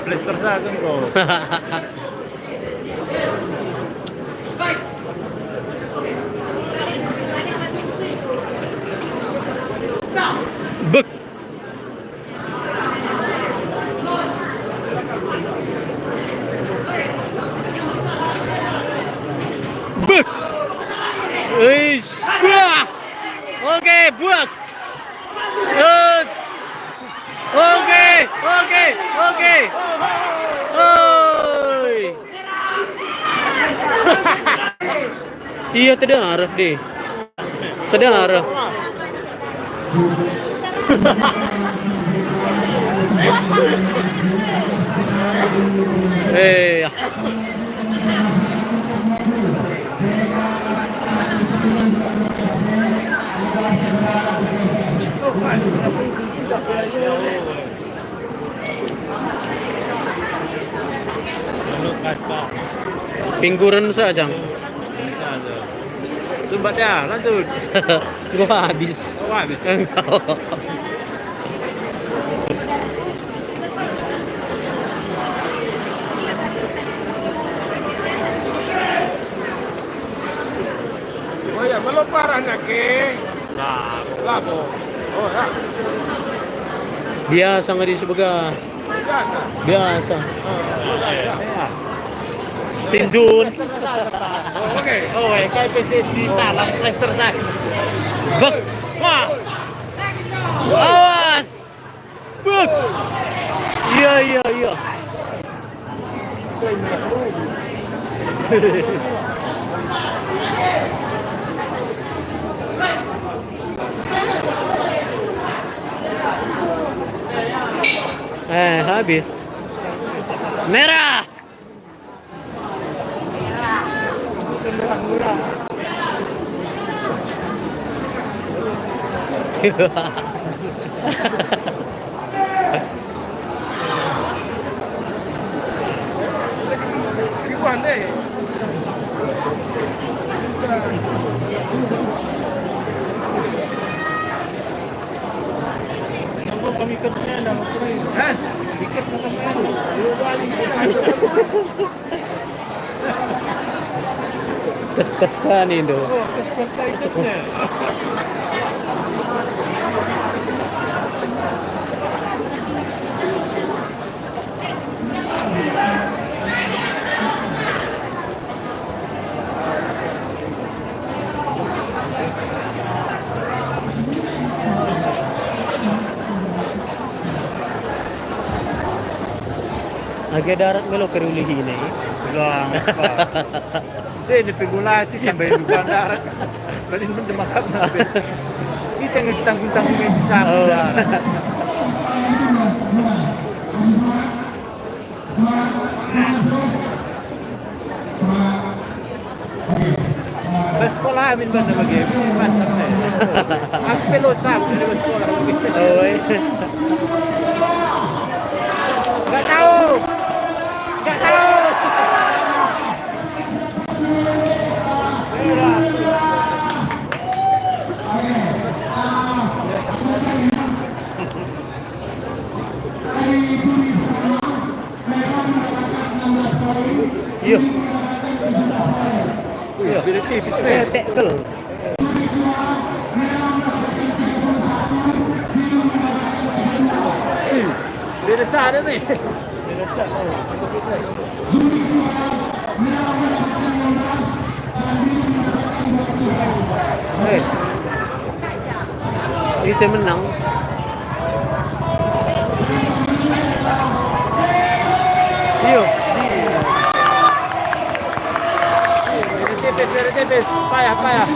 Plester saja kok. Oke, buat. Oke. Oi. Iya, terdengar deh. Terdengar. Ya. Pingguran saja. Sumbatnya lanjut. Gua habis. Oh, habis. Enggak. Oh ya, belum parah nak ke? Lapo. Oh ya. Biasa nggak disebut Biasa. biasa. Stinjun. Oke. Oh, kayak PC di dalam Leicester saya. Bak. Wah. Awas. Bak. Iya. Habis. Merah. Ribuan deh. Hah? Tiket Kes kan itu. Agak darat melo kerulihin eh. Bilang apa? Sini pegulati sampai di bandara. Paling mendemakap nabe. Kita nggak tanggung-tanggung yang bisa darat. Pas sekolah amin benda bagi mantap nih. Aku pelot sam di sekolah begitu. Oh, Nggak tahu. Iya. Iya, beda tipis. Tekel. Beda sana nih. Bisa menang. Iya. Beda tipis. Payah.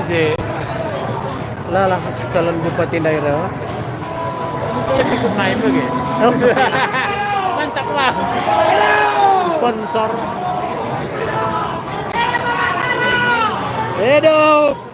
Si Lala calon bupati daerah. Mungkin ikut main lagi. Mantap lah. Sponsor. Hidup.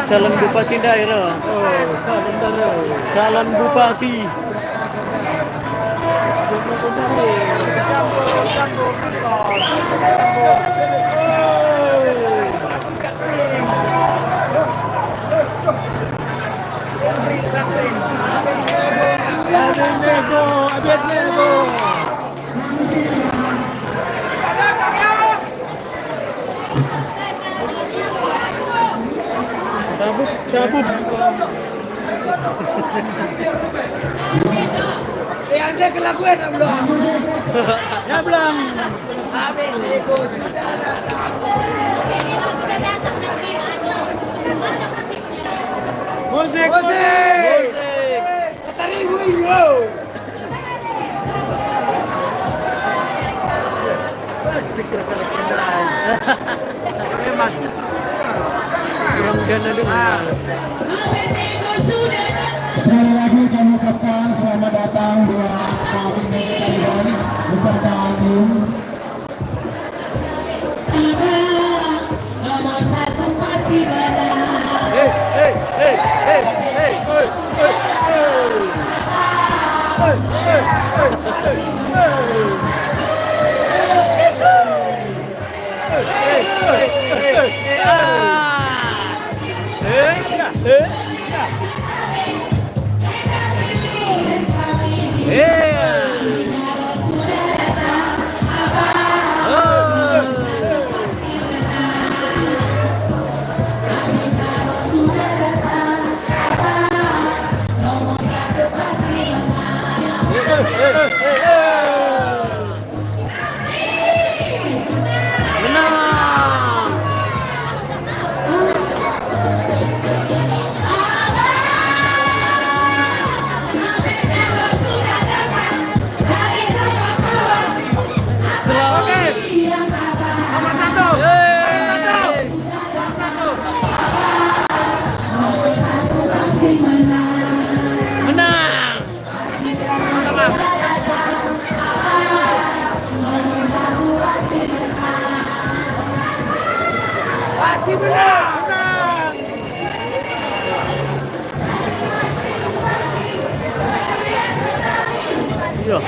calon bupati daerah. Calon bupati. Cabut. Anda kelakuan belum? Ya belum. Musik. Tari ibu. Memang. Kurang dana dengan. Sekali lagi kami ucapkan selamat datang buat Bimbi Kalian beserta tim. Nomor 1 pasti menang. Pasti menang. Iya.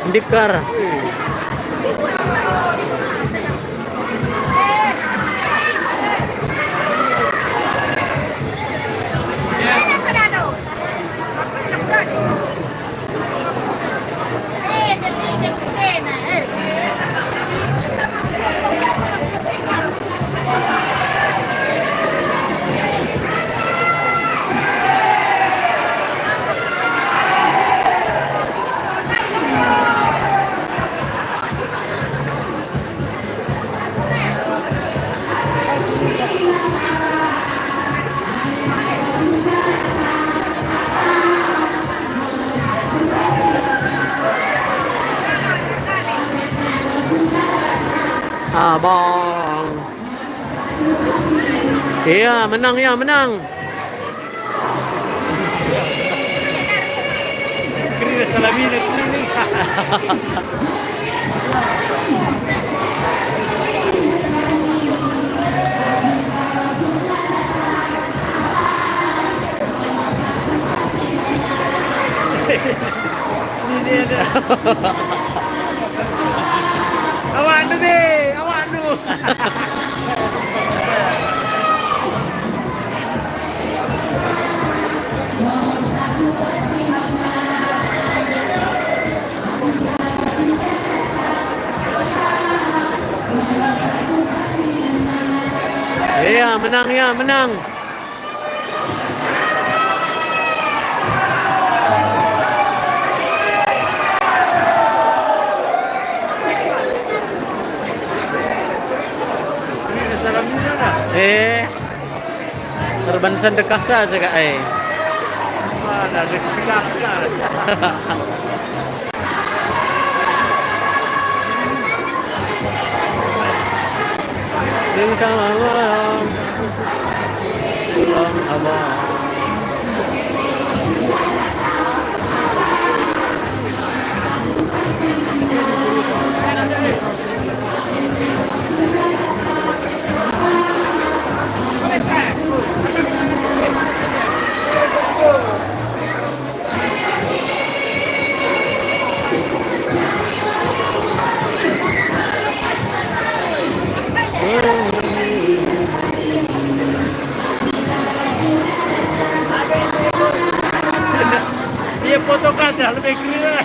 Indikar. Abang. Iya, menang ya, menang. Kira salamin ini. Ini dia. Awan deh, awan dulu. Iya, menang ya, menang. Korban sedekah saja kak. Ada sedekah. Minta maaf, pulang abang. Dia foto kaca lebih clear.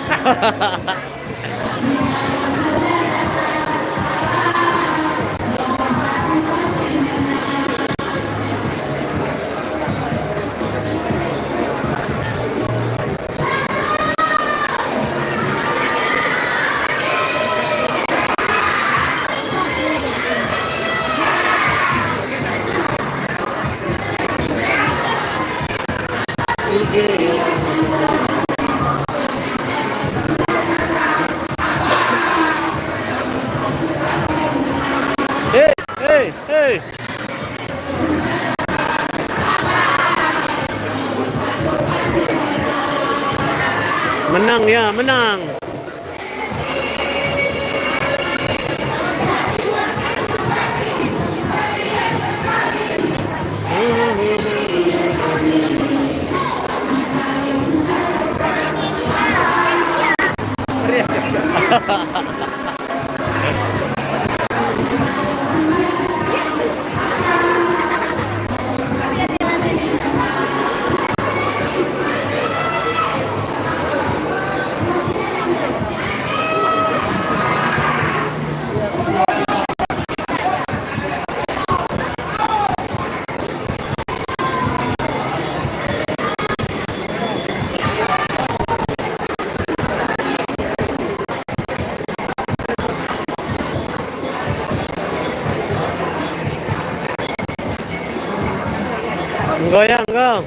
Hey. Menang ya, menang. Goyang, go.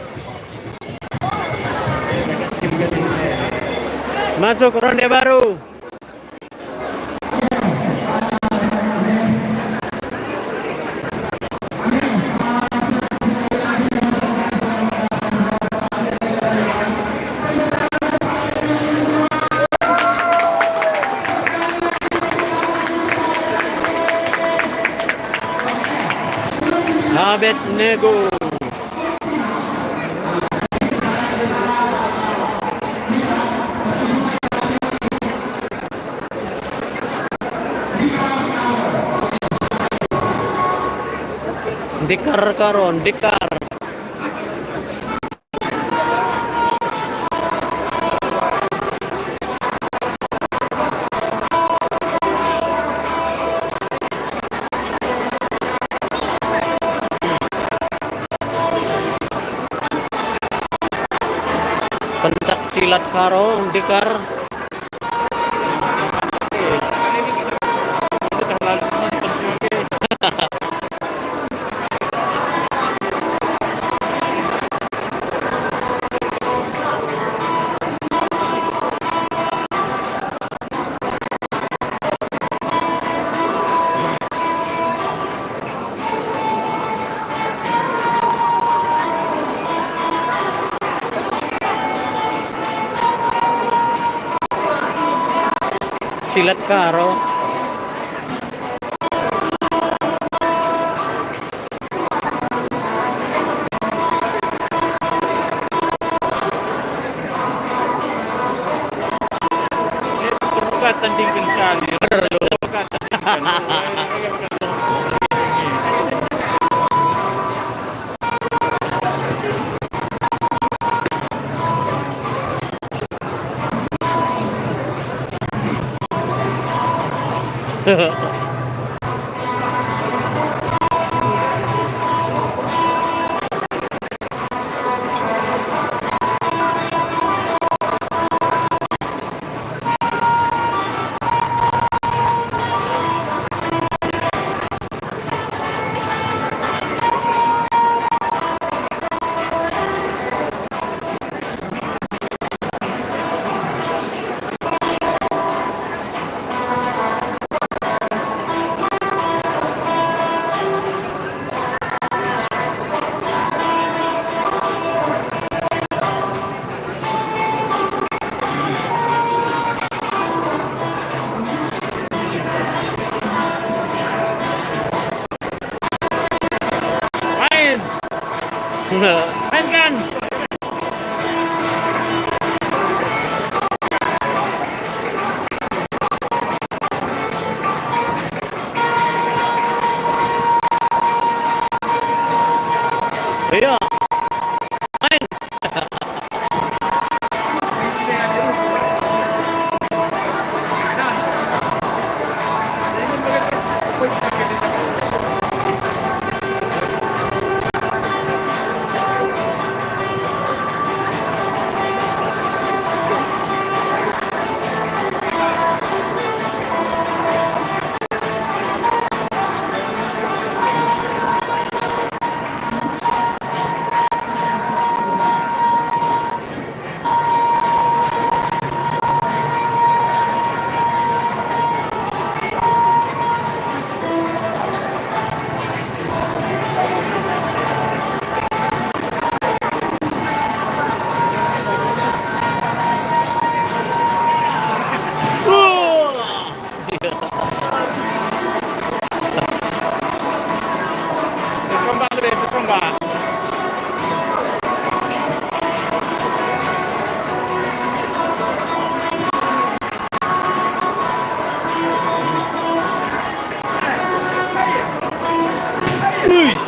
Masuk ronde baru. Abednego. Dikar karon, dikar. Pencak silat karo, dikar. Silat karo. Bukan tandingkan sekali. Bukan tandingkan. Mainkan. Ayo. Main. Tersombak. Uish.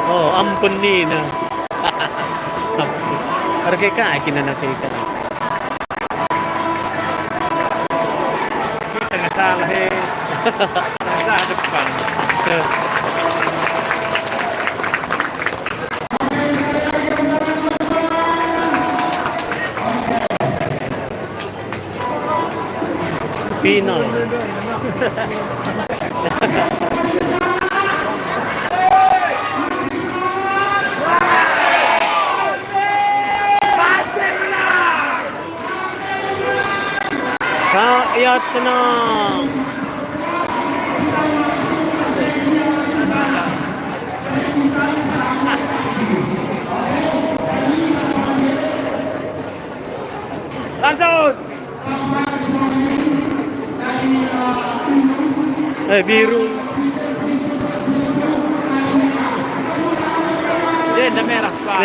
Oh, ampun Nina. Harga ka, kinanakay ka. Kita nggak salah Nggak depan. Final. Rakyat senang. Lanjut. Biru. Jenda merah Pak.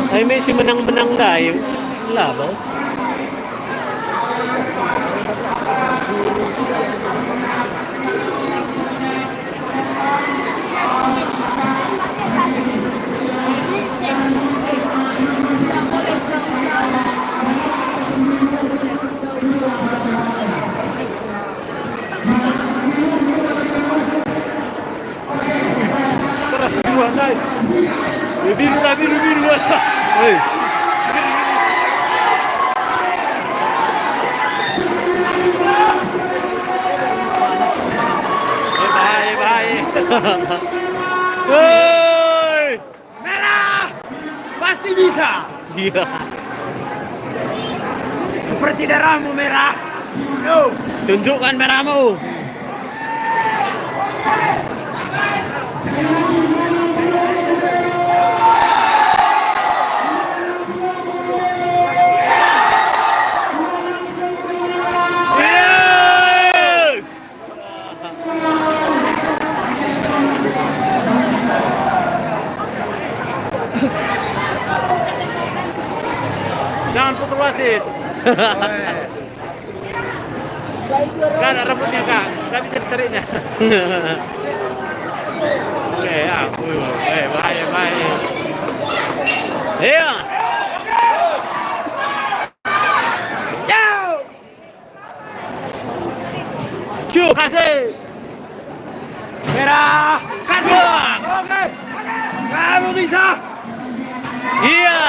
Ay, Messi menang-menang tayo. Labaw. Keras dua, say. Biru. Hey. Bye. Hei. Merah! Pasti bisa! Iya. Seperti darahmu merah. Yo. Tunjukkan merahmu. Jangan pukul wasit. Kan ada rambutnya Kak, nggak bisa ditariknya. Oke ya, bahaya. Iya. Cuy, kasih. Merah! Kasih! Oke! Kamu bisa! Iya.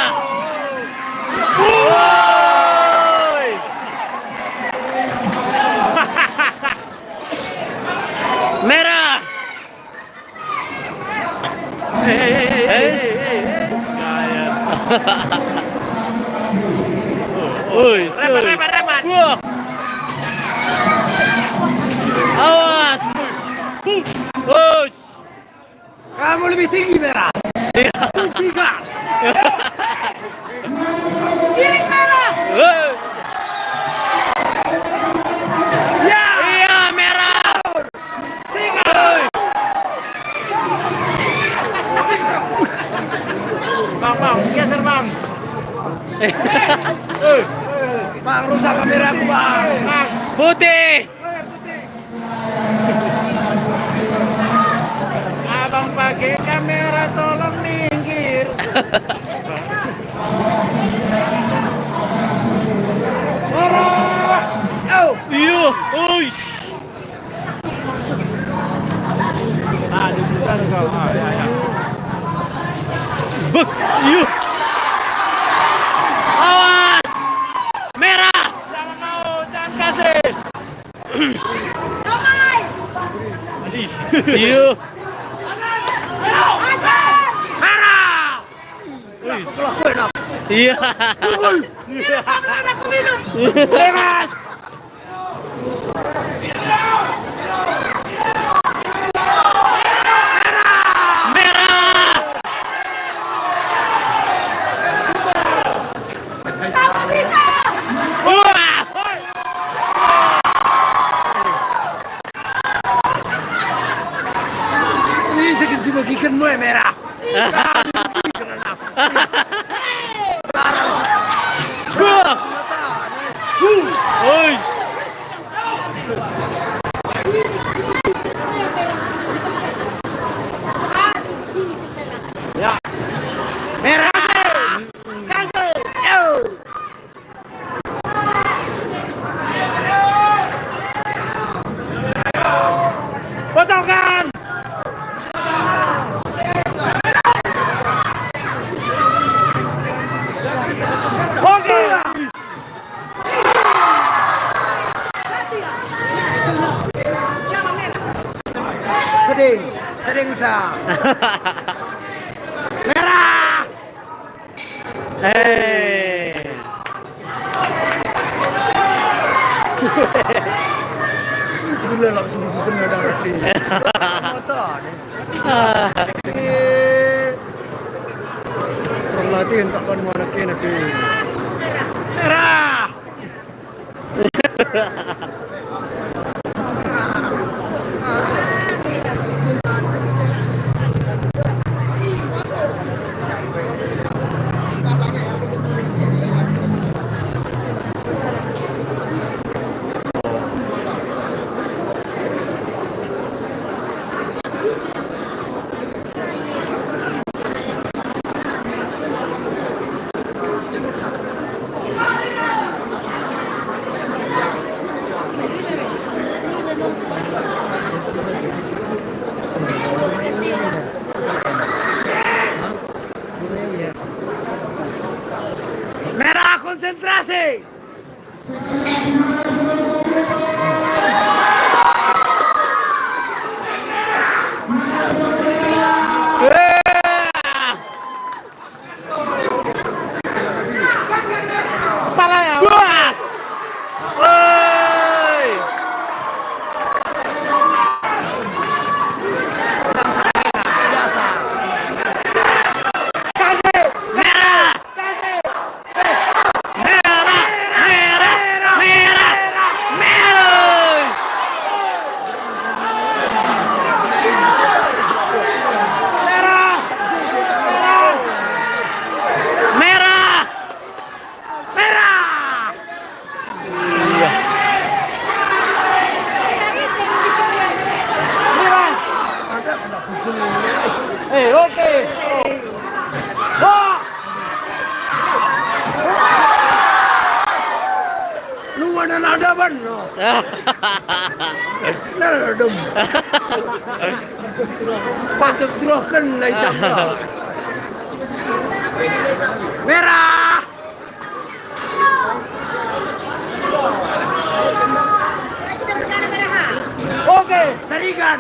Woi. Merah. Rebat. Wah. Awas. Kamu lebih tinggi merah. Iya. Tiga. Giring merah. Ya, iya merah. Bang, geser bang. Bang, rusak kameraku, Bang. Putih. Abang pakai kamera, tolong minggir. Iya, uish. Disutan kau. Ya. Bek, iya. Awas. Merah. Jangan mau, jangan kasih. Iya. Iya. Bebas. Merah. Wah. Ini sakit sih bagikan mulai merah. Gua. Uish. Ya. Merah. Potongkan. Oke. Seding sa. Merah. Hei. Sebelah langsung kena darah ni. Mata ni. Kurang latihan tak ban mana kena pe. Merah. Merah konsentrasi. Kepala ya. Wah. Woi. Biasa. Kasih. Merah. Kasih. Merah. Merah. Merah. Merah. Merah. Merah. Merah. Merah. Iya. Merah. Ada kena pukul. Oke. Wah. Lu ada nada ban no. Nardum. Patut teruskan lagi tambah. Merah. Oke. Tarikan.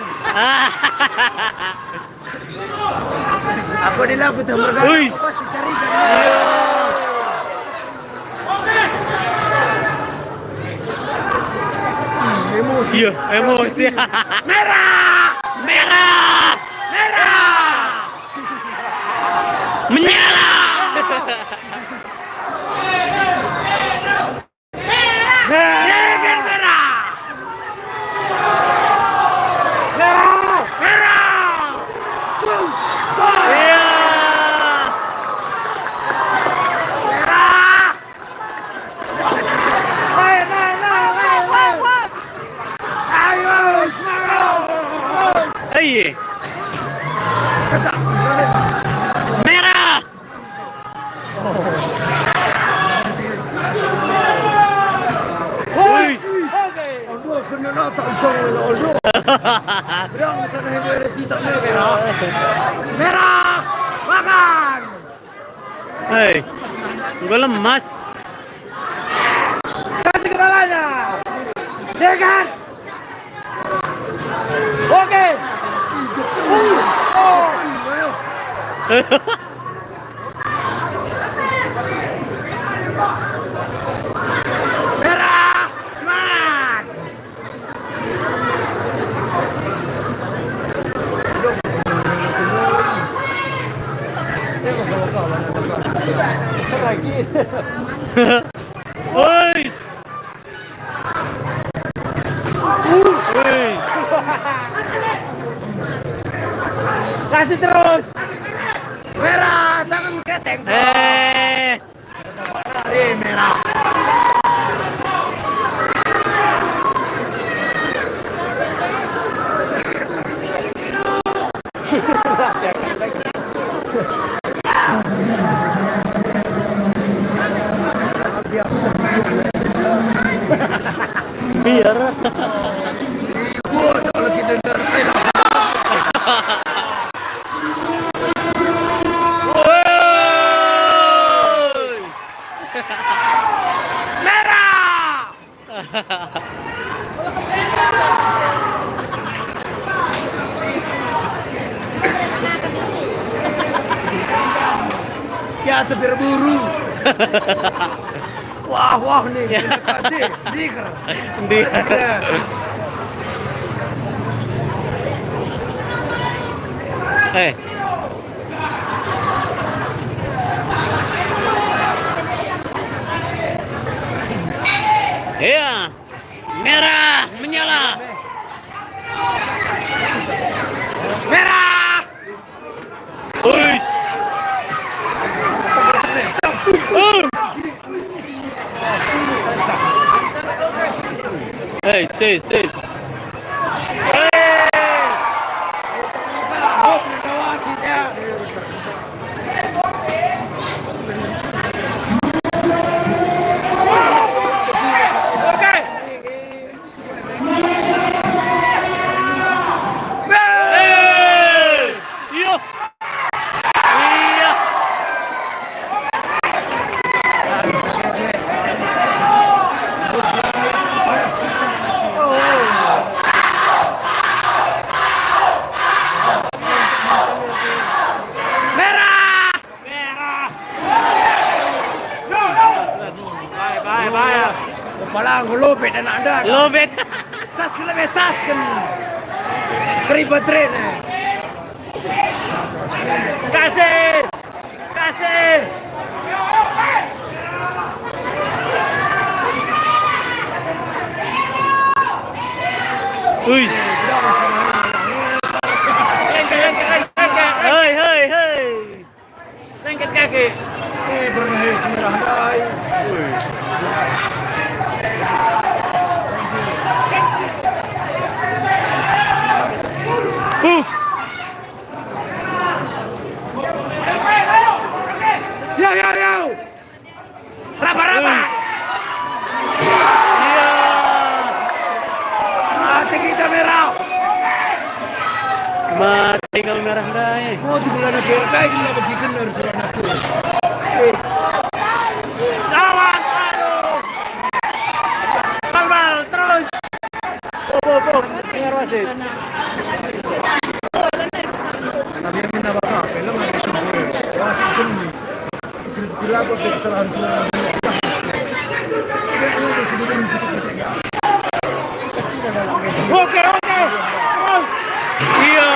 Aku nila aku temerkan. Uish. Pasti tarikan. Emosi. Iya, emosi. Merah. Merah. Merah. Menyala. Hei, gue lemas. Kasih kepalanya. Sikat. Oke. Oh. Merah, semangat. Lagi. Wis. Wis. Kasih terus. Merah, jangan keteng. Lari merah. Biar. Gua kalau kita dengar Woi. merah. Ya sepir buru. Wah nih, kasih, diker. Eh. Iya. Merah menyala. Merah. Uis. Hey, sis. Oh, punya wasit ya. Hey! Iya. Iya. Merah. Bye. Kepala ngelobet dan anda. Lobet. Tas lebih tas kan. Keribet tren. Kasih. Uis. Hei. Lengket kaki. Berhis merah dai. Yo. Raba. Iya. Mati kita merah. Mati kalau merah dai. Mau tuh bulan akhir kayak gini bagi benar serana tuh. Awas, aduh. Bal, terus. Pop. Dengar wasit. Tapi yang minta bapak, film ada itu gue. Wasit gini. Kecil-kecil apa kesalahan serana. Oke. Terus. Iya.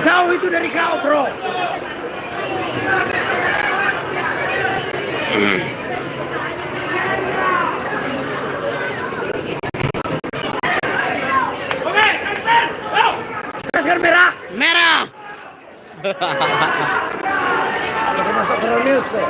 Jauh itu dari kau, bro. Kasih merah. Udah masuk Pro News kok.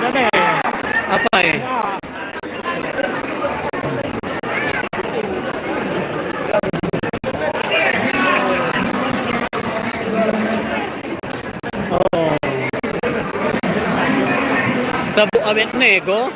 Udah deh. Apa eh? Oh. Sabu awet nego.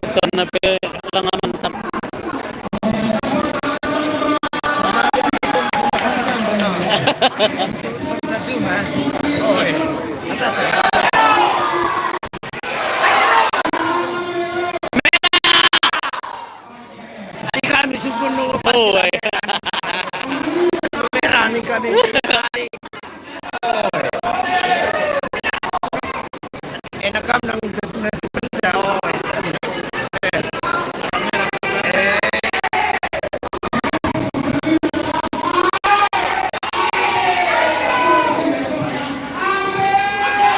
Sana pe lang mantap. Kami subuh Oh, ay. Berani kami. Enak kam nang sa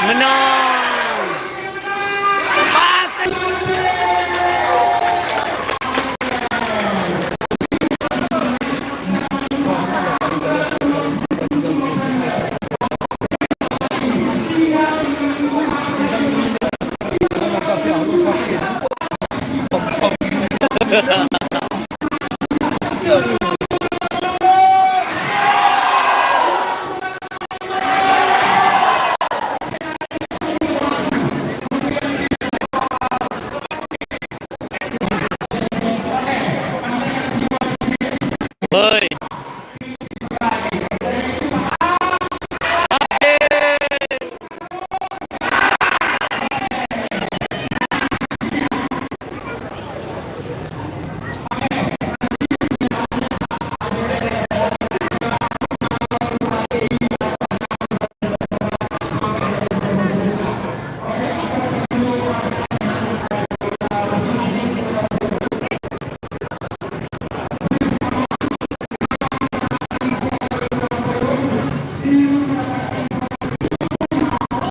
Menang. Boy.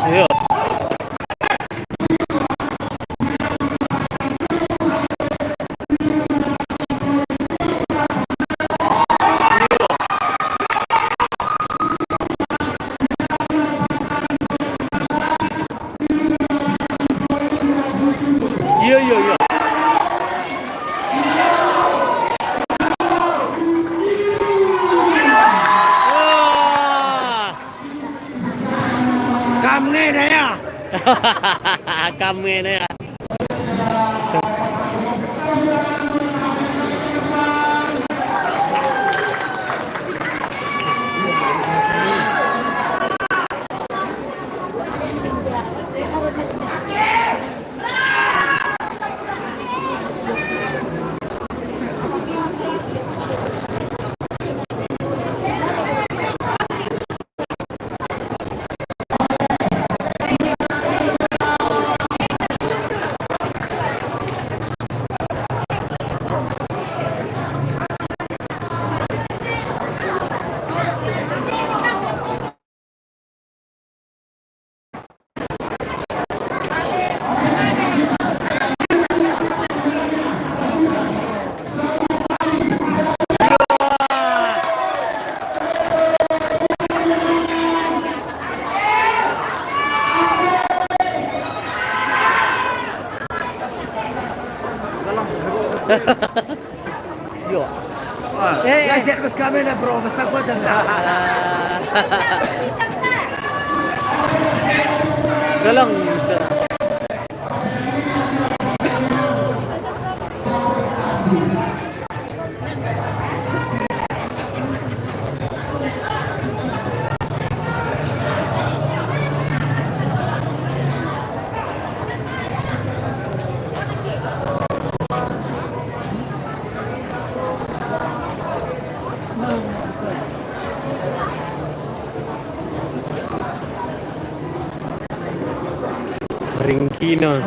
Ayo. Iya iya iya. Wah. Kam nghe đấy à? Cầm nghe đây à. Yo. Ya siap bos kami na bro, basta gua tanda. Galang bisa. Ringkina.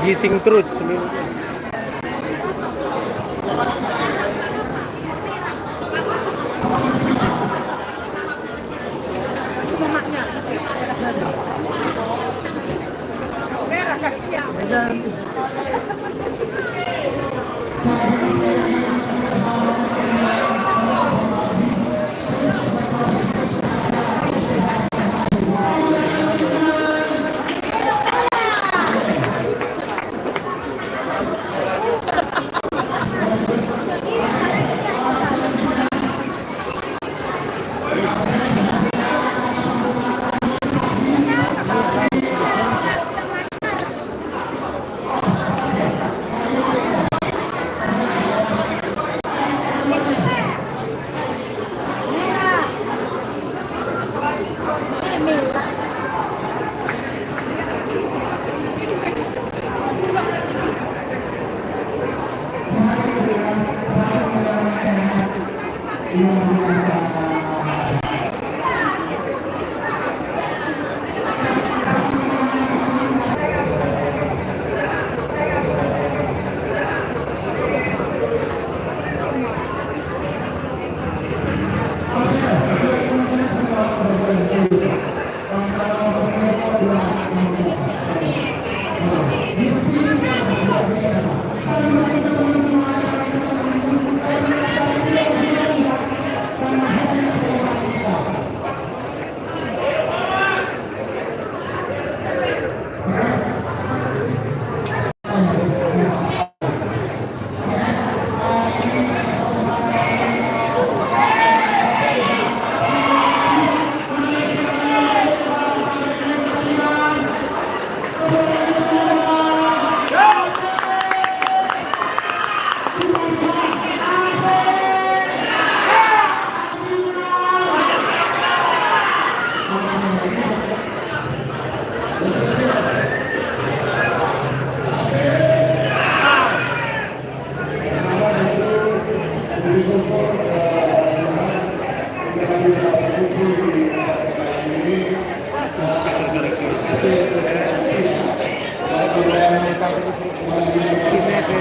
Gising terus.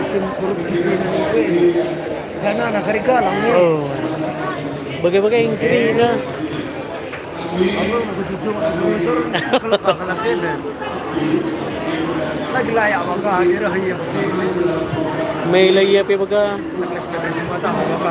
Tim korupsi dana na karigalang mo. Oh. Bagai-bagai yang kiri na. Ako magjuju ang professor kalau kakalatin eh. Lagi layak mangga dira hiya kasi May layya pa baga. naglas na rin mata ko baka